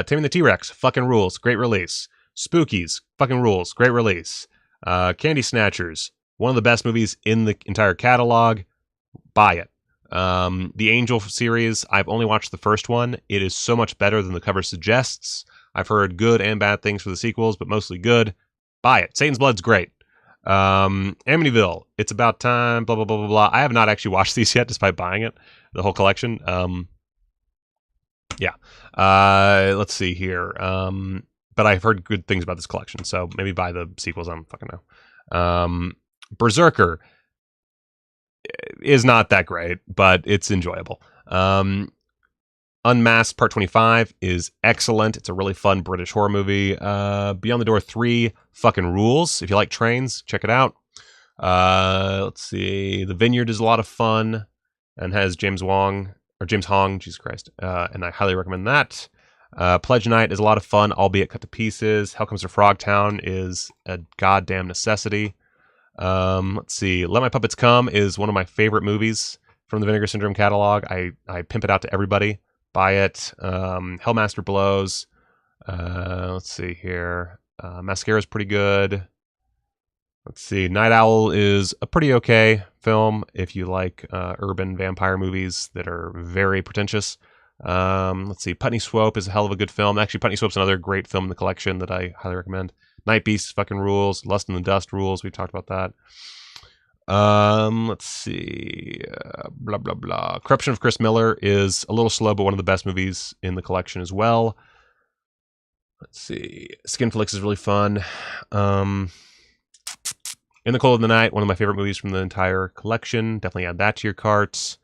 Taming the T-Rex, fucking rules, great release. Spookies, fucking rules, great release. Candy Snatchers, one of the best movies in the entire catalog. Buy it. The Angel series, I've only watched the first one. It is so much better than the cover suggests. I've heard good and bad things for the sequels, but mostly good. Buy it. Satan's Blood's great. Amityville, It's About Time, blah, blah, blah, blah, blah. I have not actually watched these yet, despite buying it, the whole collection. Let's see here. But I've heard good things about this collection, so maybe buy the sequels. I don't fucking know. Berserker is not that great, but it's enjoyable. Unmasked Part 25 is excellent. It's a really fun British horror movie. Beyond the Door 3 fucking rules. If you like trains, check it out. Let's see. The Vineyard is a lot of fun and has James Hong, Jesus Christ. And I highly recommend that. Pledge Night is a lot of fun, albeit cut to pieces. Hell Comes to Frogtown is a goddamn necessity. Let's see. Let My Puppets Come is one of my favorite movies from the Vinegar Syndrome catalog. I pimp it out to everybody. Buy it. Hellmaster Blows. Let's see here. Massacre is pretty good. Let's see. Night Owl is a pretty okay film if you like urban vampire movies that are very pretentious. Let's see. Putney Swope is a hell of a good film. Actually, Putney Swope's another great film in the collection that I highly recommend. Night Beast fucking rules. Lust in the Dust rules. We talked about that. Let's see. Blah, blah, blah. Corruption of Chris Miller is a little slow, but one of the best movies in the collection as well. Let's see. Skinflix is really fun. In the Cold of the Night, one of my favorite movies from the entire collection. Definitely add that to your carts.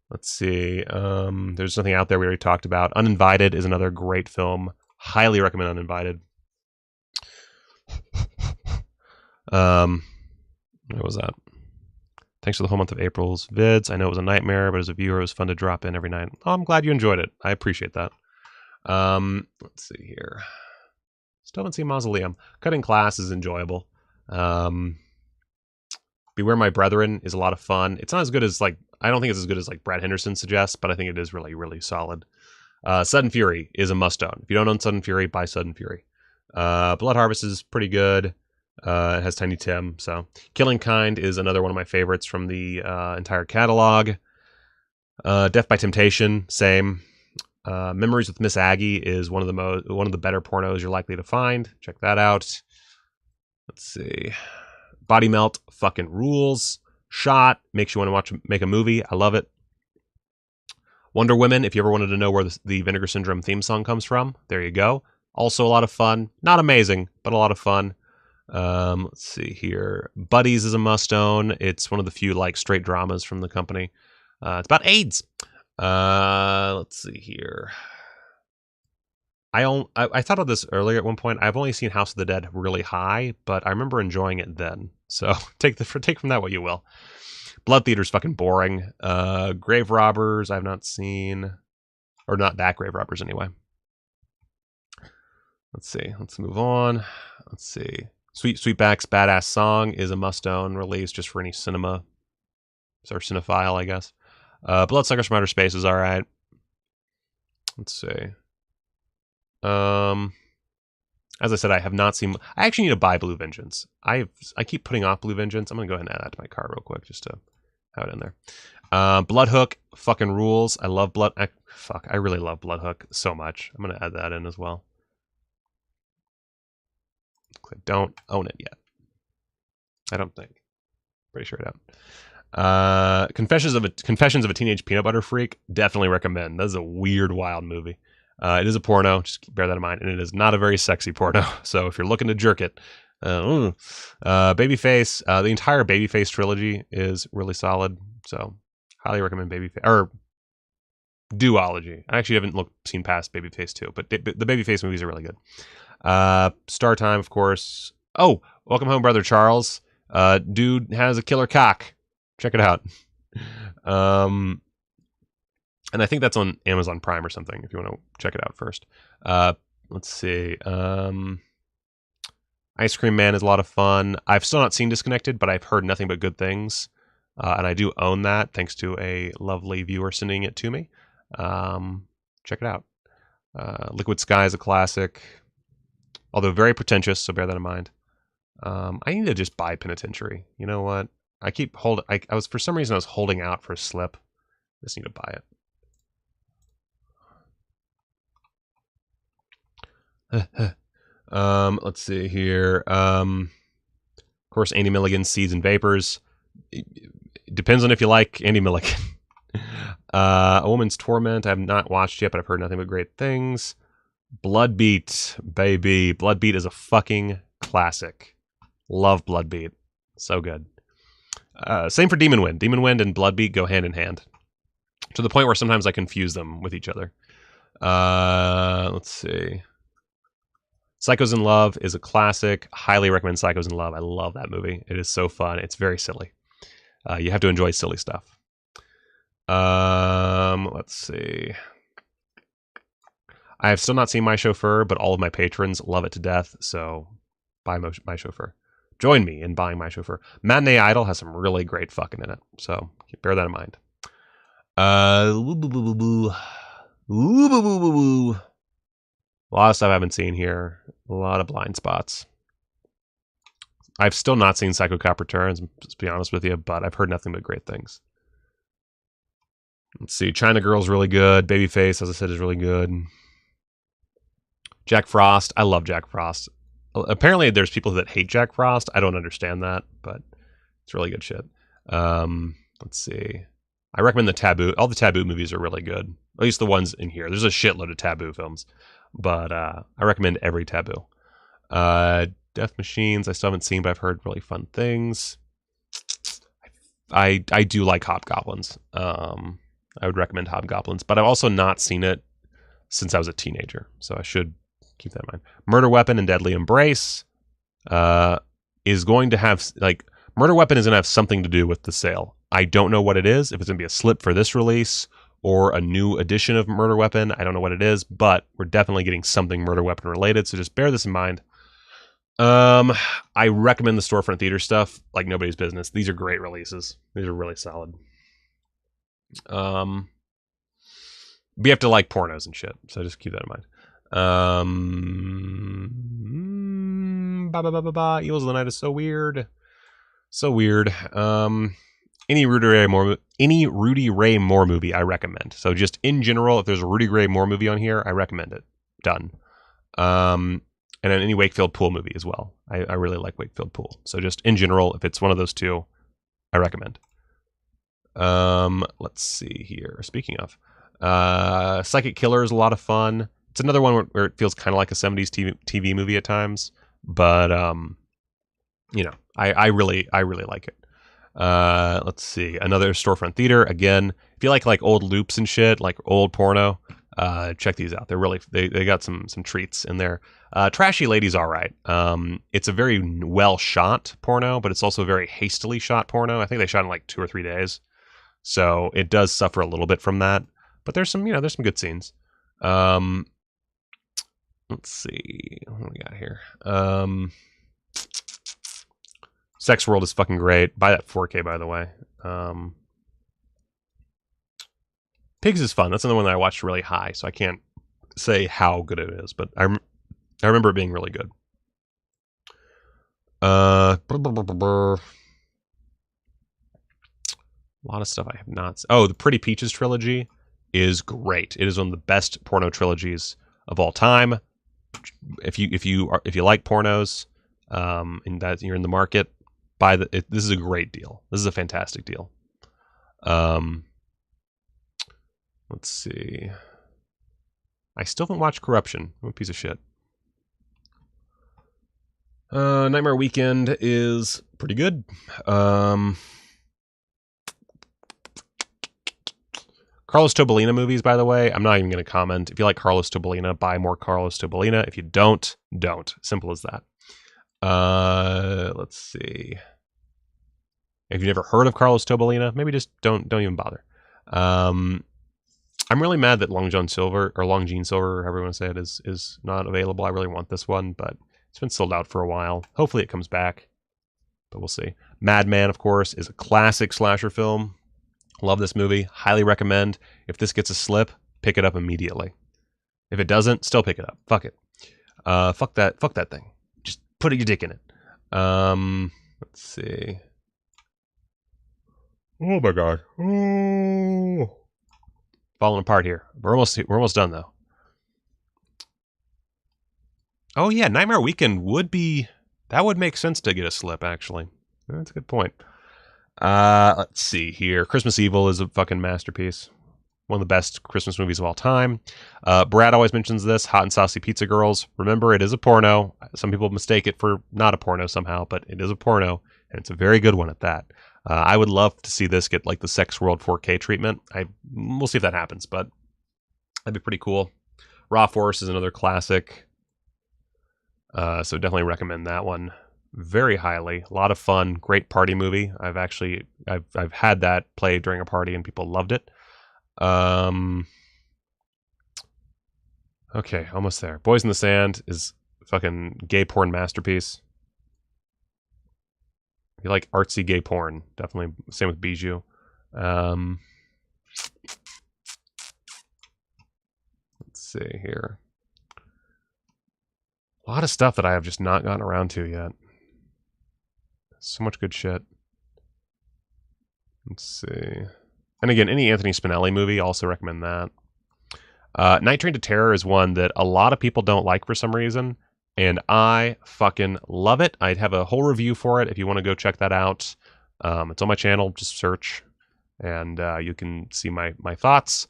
Let's see. There's something out there we already talked about. Uninvited is another great film. Highly recommend Uninvited. What was that? Thanks for the whole month of April's vids. I know it was a nightmare, but as a viewer, it was fun to drop in every night. Oh, I'm glad you enjoyed it. I appreciate that. Let's see here. Still haven't seen Mausoleum. Cutting Class is enjoyable. Beware My Brethren is a lot of fun. It's not as good as, like, I don't think it's as good as, like, Brad Henderson suggests, but I think it is really, really solid. Sudden Fury is a must-own. If you don't own Sudden Fury, buy Sudden Fury. Blood Harvest is pretty good. It has Tiny Tim, so Killing Kind is another one of my favorites from the entire catalog. Death by Temptation, same. Memories with Miss Aggie is one of the better pornos you're likely to find. Check that out. Let's see. Body Melt fucking rules. Shot makes you want to make a movie. I love it. Wonder Women, if you ever wanted to know where the Vinegar Syndrome theme song comes from, there you go. Also a lot of fun. Not amazing, but a lot of fun. Let's see here. Buddies is a must-own. It's one of the few like straight dramas from the company. It's about AIDS. Let's see here. I thought of this earlier at one point. I've only seen House of the Dead really high, but I remember enjoying it then. So take from that what you will. Blood Theater's fucking boring. Grave Robbers I've not seen, or not that Grave Robbers anyway. Let's see. Let's move on. Let's see. Sweetback's Badass Song is a must-own release just for any cinema or cinephile, I guess. Bloodsuckers from Outer Space is all right. Let's see. As I said, I have not seen. I actually need to buy Blue Vengeance. I keep putting off Blue Vengeance. I'm gonna go ahead and add that to my cart real quick just to have it in there. Bloodhook fucking rules. I love I really love Bloodhook so much. I'm gonna add that in as well. I don't own it yet. I don't think. Pretty sure I don't. Confessions of a Teenage Peanut Butter Freak. Definitely recommend. That's a weird, wild movie. It is a porno. Just bear that in mind, and it is not a very sexy porno. So if you're looking to jerk it, Babyface. The entire Babyface trilogy is really solid. So highly recommend Babyface or duology. I actually haven't seen past Babyface 2, but the Babyface movies are really good. Star Time, of course. Oh, Welcome Home, Brother Charles. Dude has a killer cock. Check it out. And I think that's on Amazon Prime or something if you want to check it out first. Let's see. Ice Cream Man is a lot of fun. I've still not seen Disconnected, but I've heard nothing but good things. And I do own that thanks to a lovely viewer sending it to me. Check it out. Liquid Sky is a classic, although very pretentious, so bear that in mind. I need to just buy Penitentiary. You know what? I keep holding. For some reason I was holding out for a slip. I just need to buy it. Let's see here. Of course, Andy Milligan's Seeds and Vapors. It depends on if you like Andy Milligan. A Woman's Torment. I have not watched yet, but I've heard nothing but great things. Bloodbeat, baby. Bloodbeat is a fucking classic. Love Bloodbeat. So good. Same for Demon Wind. Demon Wind and Bloodbeat go hand in hand. To the point where sometimes I confuse them with each other. Let's see. Psychos in Love is a classic. Highly recommend Psychos in Love. I love that movie. It is so fun. It's very silly. You have to enjoy silly stuff. Let's see. I have still not seen My Chauffeur, but all of my patrons love it to death, so buy My Chauffeur. Join me in buying My Chauffeur. Matinee Idol has some really great fucking in it, so bear that in mind. A lot of stuff I haven't seen here. A lot of blind spots. I've still not seen Psycho Cop Returns, to be honest with you, but I've heard nothing but great things. Let's see. China Girl's really good. Babyface, as I said, is really good. Jack Frost. I love Jack Frost. Apparently, there's people that hate Jack Frost. I don't understand that, but it's really good shit. Let's see. I recommend the Taboo. All the Taboo movies are really good. At least the ones in here. There's a shitload of Taboo films, but I recommend every Taboo. Death Machines, I still haven't seen, but I've heard really fun things. I do like Hobgoblins. I would recommend Hobgoblins, but I've also not seen it since I was a teenager, so I should keep that in mind. Murder Weapon and Deadly Embrace is going to have, Murder Weapon is going to have something to do with the sale. I don't know what it is, if it's going to be a slip for this release or a new edition of Murder Weapon. I don't know what it is, but we're definitely getting something Murder Weapon related, so just bear this in mind. I recommend the Storefront Theater stuff like nobody's business. These are great releases. These are really solid. We have to like pornos and shit, so just keep that in mind. Evils of the Night is so weird. So weird. Any Rudy Ray Moore movie I recommend. So just in general, if there's a Rudy Ray Moore movie on here, I recommend it. Done. And then any Wakefield Pool movie as well. I really like Wakefield Pool. So just in general, if it's one of those two, I recommend. Let's see here. Speaking of, Psychic Killer is a lot of fun. It's another one where it feels kind of like a 70s TV movie at times, but I really like it. Let's see. Another Storefront Theater. Again, if you like old loops and shit, like old porno, check these out. They're really they got some treats in there. Trashy Lady's all right. It's a very well shot porno, but it's also a very hastily shot porno. I think they shot in like 2 or 3 days, so it does suffer a little bit from that. But there's some good scenes. Let's see what do we got here. Sex World is fucking great. Buy that 4K, by the way. Pigs is fun. That's another one that I watched really high, so I can't say how good it is, but I remember it being really good. A lot of stuff I have not. Oh, the Pretty Peaches trilogy is great. It is one of the best porno trilogies of all time. If you like pornos, and that you're in the market, this is a great deal. This is a fantastic deal. Let's see. I still haven't watched Corruption. What a piece of shit. Nightmare Weekend is pretty good. Carlos Tobalina movies, by the way, I'm not even going to comment. If you like Carlos Tobalina, buy more Carlos Tobalina. If you don't. Simple as that. Let's see. If you've never heard of Carlos Tobalina, maybe just don't even bother. I'm really mad that Long John Silver, or Long Gene Silver, or however you want to say it, is not available. I really want this one, but it's been sold out for a while. Hopefully it comes back, but we'll see. Madman, of course, is a classic slasher film. Love this movie. Highly recommend. If this gets a slip, pick it up immediately. If it doesn't, still pick it up. Fuck it. Fuck that thing. Just put your dick in it. Let's see. Oh my god. Oh. Falling apart here. We're almost done though. Oh yeah, Nightmare Weekend would make sense to get a slip, actually. That's a good point. Let's see here. Christmas Evil is a fucking masterpiece. One of the best Christmas movies of all time. Brad always mentions this, Hot and Saucy Pizza Girls. Remember, it is a porno. Some people mistake it for not a porno somehow, but it is a porno, and it's a very good one at that. I would love to see this get like the Sex World 4K treatment. We'll see if that happens, but that'd be pretty cool. Raw Force is another classic. So definitely recommend that one very highly. A lot of fun, great party movie. I've had that play during a party and people loved it. Okay, almost there. Boys in the Sand is a fucking gay porn masterpiece. If you like artsy gay porn, definitely. Same with Bijou. Let's see here. A lot of stuff that I have just not gotten around to yet. So much good shit. Let's see. And again, any Anthony Spinelli movie, also recommend that. Night Train to Terror is one that a lot of people don't like for some reason, and I fucking love it. I'd have a whole review for it if you want to go check that out. It's on my channel, just search, and you can see my thoughts.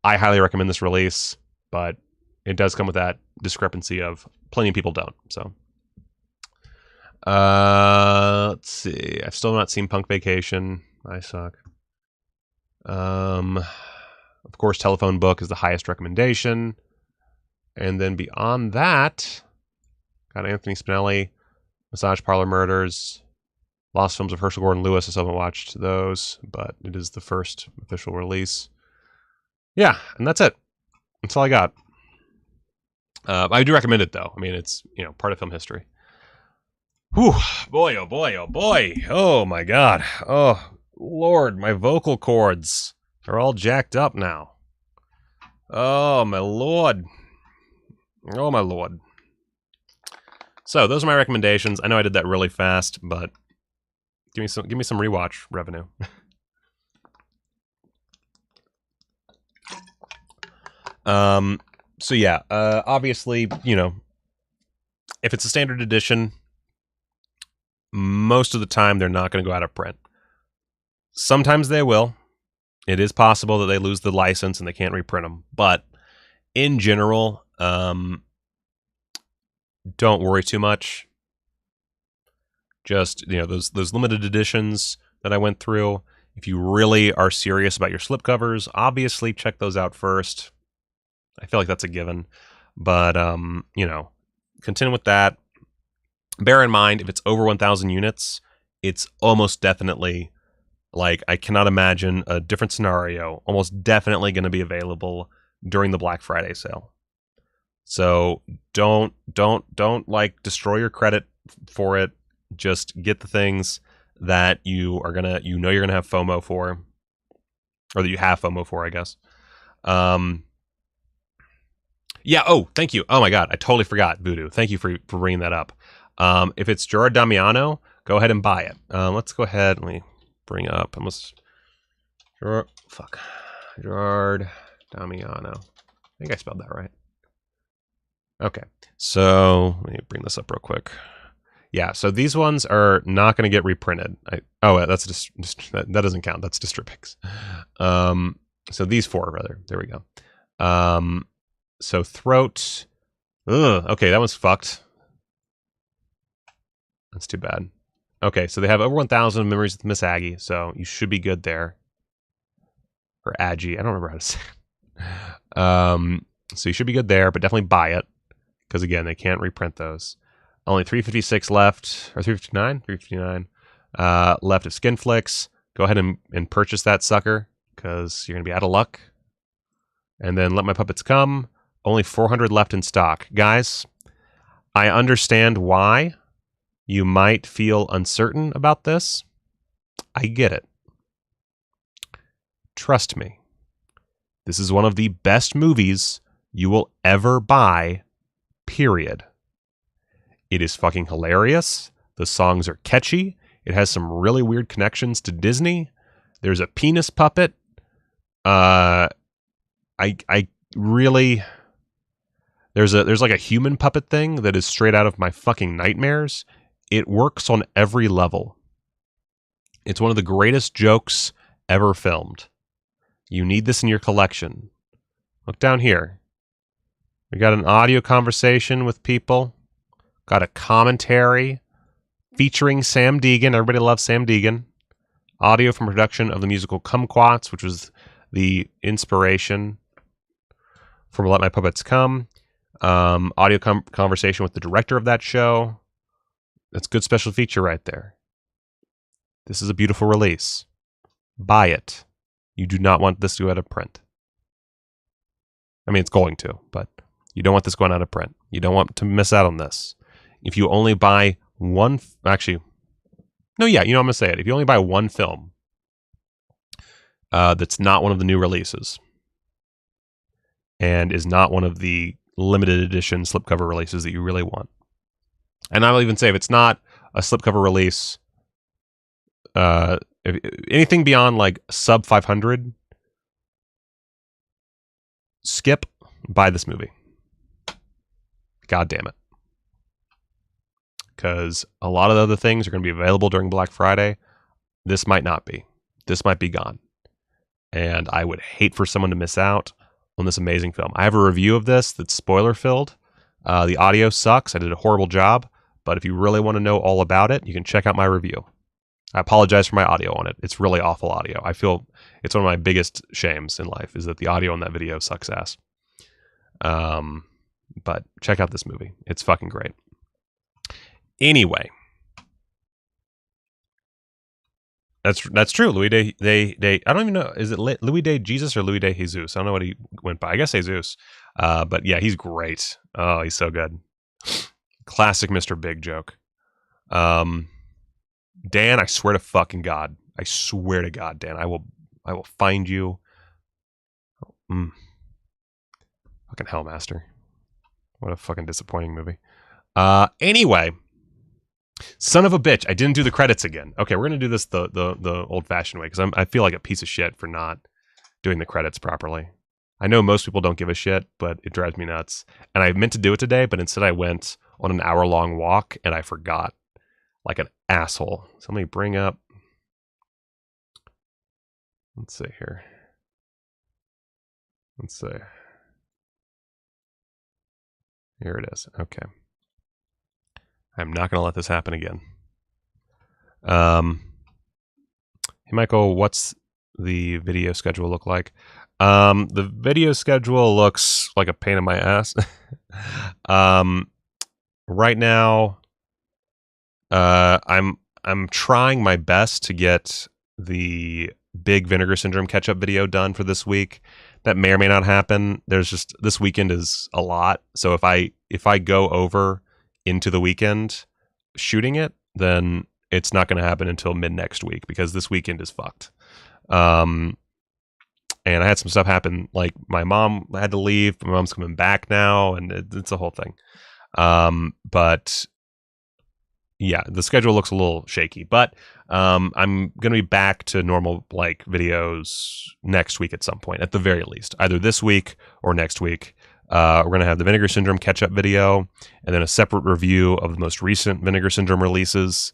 I highly recommend this release, but it does come with that discrepancy of plenty of people don't, so... let's see. I've still not seen Punk Vacation. I suck. Of course, Telephone Book is the highest recommendation. And then beyond that, got Anthony Spinelli, Massage Parlor Murders, Lost Films of Herschel Gordon Lewis. I still haven't watched those, but it is the first official release. Yeah, and that's it. That's all I got. I do recommend it, though. I mean, it's, part of film history. Whew, boy, oh boy, oh boy. Oh my god. Oh, Lord, my vocal cords are all jacked up now. Oh, my Lord. Oh, my Lord. So, those are my recommendations. I know I did that really fast, but give me some rewatch revenue. So yeah, obviously, if it's a standard edition, most of the time, they're not going to go out of print. Sometimes they will. It is possible that they lose the license and they can't reprint them. But in general, don't worry too much. Just, those limited editions that I went through. If you really are serious about your slipcovers, obviously check those out first. I feel like that's a given. But, continue with that. Bear in mind, if it's over 1,000 units, it's almost definitely, I cannot imagine a different scenario, almost definitely going to be available during the Black Friday sale. So don't destroy your credit for it. Just get the things that you're going to have FOMO for, or that you have FOMO for, I guess. Yeah. Oh, thank you. Oh my God. I totally forgot Voodoo. Thank you for bringing that up. If it's Gerard Damiano, go ahead and buy it. Let's go ahead. Let me bring up. Gerard Damiano. I think I spelled that right. Okay, so let me bring this up real quick. Yeah, so these ones are not going to get reprinted. That's that doesn't count. That's Distribix. So these four, rather. There we go. So Throat. Ugh, okay, that one's fucked. That's too bad. Okay, so they have over 1,000 memories with Miss Aggie, so you should be good there. Or Aggie, I don't remember how to say it. So you should be good there, but definitely buy it. Because again, they can't reprint those. Only 356 left, or 359? 359 left of Skinflix. Go ahead and purchase that sucker, because you're going to be out of luck. And then Let My Puppets Come. Only 400 left in stock. Guys, I understand why you might feel uncertain about this. I get it. Trust me. This is one of the best movies you will ever buy, period. It is fucking hilarious. The songs are catchy. It has some really weird connections to Disney. There's a penis puppet. I really... There's like a human puppet thing that is straight out of my fucking nightmares. It works on every level. It's one of the greatest jokes ever filmed. You need this in your collection. Look down here. We got an audio conversation with people. Got a commentary featuring Sam Deegan. Everybody loves Sam Deegan. Audio from production of the musical Kumquats, which was the inspiration for Let My Puppets Come. Audio conversation with the director of that show. That's good special feature right there. This is a beautiful release. Buy it. You do not want this to go out of print. I mean, it's going to, but you don't want this going out of print. You don't want to miss out on this. If you only buy one... Actually, no, yeah, you know I'm going to say it. If you only buy one film that's not one of the new releases and is not one of the limited edition slipcover releases that you really want. And I'll even say if it's not a slipcover release, if anything beyond like sub 500, skip, buy this movie. God damn it. Because a lot of the other things are going to be available during Black Friday. This might not be. This might be gone. And I would hate for someone to miss out on this amazing film. I have a review of this that's spoiler-filled. The audio sucks. I did a horrible job. But if you really want to know all about it, you can check out my review. I apologize for my audio on it. It's really awful audio. I feel it's one of my biggest shames in life is that the audio on that video sucks ass. But check out this movie. It's fucking great. Anyway. That's true. Louis de I don't even know. Is it Louis de Jesus or Louis de Jesus? I don't know what he went by. I guess Jesus. But yeah, he's great. Oh, he's so good. Classic Mr. Big joke. Dan, I swear to fucking God. I swear to God, Dan. I will find you. Fucking Hellmaster. What a fucking disappointing movie. Anyway. Son of a bitch. I didn't do the credits again. Okay, we're going to do this the old-fashioned way because I feel like a piece of shit for not doing the credits properly. I know most people don't give a shit, but it drives me nuts. And I meant to do it today, but instead I went on an hour-long walk and I forgot. Like an asshole. So let me bring up... Let's see here. Let's see. Here it is. Okay. I'm not going to let this happen again. Hey, Michael, what's the video schedule look like? The video schedule looks like a pain in my ass. Right now, I'm trying my best to get the big Vinegar Syndrome catch-up video done for this week. That may or may not happen. There's just this weekend is a lot. So if I go over into the weekend shooting it, then it's not going to happen until mid next week because this weekend is fucked. And I had some stuff happen, like my mom had to leave. My mom's coming back now, and it's a whole thing. But yeah, the schedule looks a little shaky, but I'm going to be back to normal like videos next week at some point, at the very least, either this week or next week. We're going to have the Vinegar Syndrome catch-up video, and then a separate review of the most recent Vinegar Syndrome releases,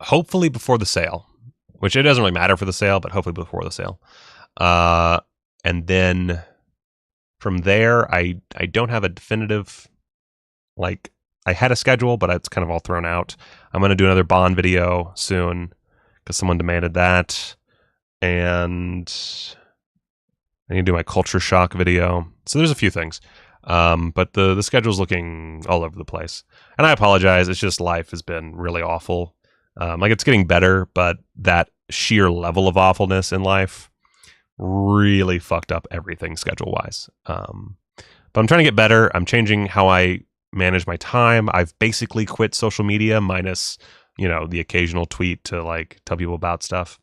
hopefully before the sale, which it doesn't really matter for the sale, but hopefully before the sale. And then from there, I don't have a definitive, like, I had a schedule, but it's kind of all thrown out. I'm going to do another Bond video soon because someone demanded that. And I need to do my Culture Shock video. So there's a few things. But the schedule's looking all over the place. And I apologize. It's just life has been really awful. Like, it's getting better, but that sheer level of awfulness in life really fucked up everything schedule-wise. But I'm trying to get better. I'm changing how I manage my time. I've basically quit social media minus, the occasional tweet to like tell people about stuff.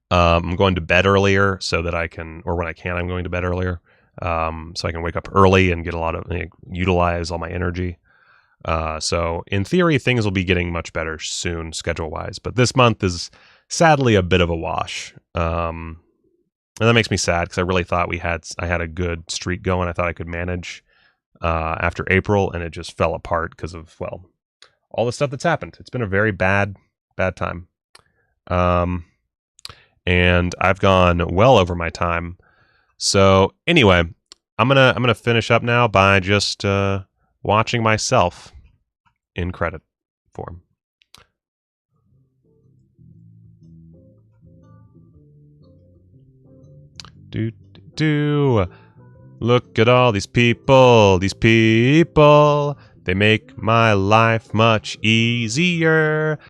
I'm going to bed earlier so that I can, or when I can, I'm going to bed earlier. So I can wake up early and get a lot of, utilize all my energy. So in theory, things will be getting much better soon schedule-wise, but this month is sadly a bit of a wash. And that makes me sad because I really thought I had a good streak going. I thought I could manage after April, and it just fell apart because of, well, all the stuff that's happened. It's been a very bad time. And I've gone well over my time. So anyway, I'm gonna finish up now by just watching myself in credit form. Look at all these people. They make my life much easier.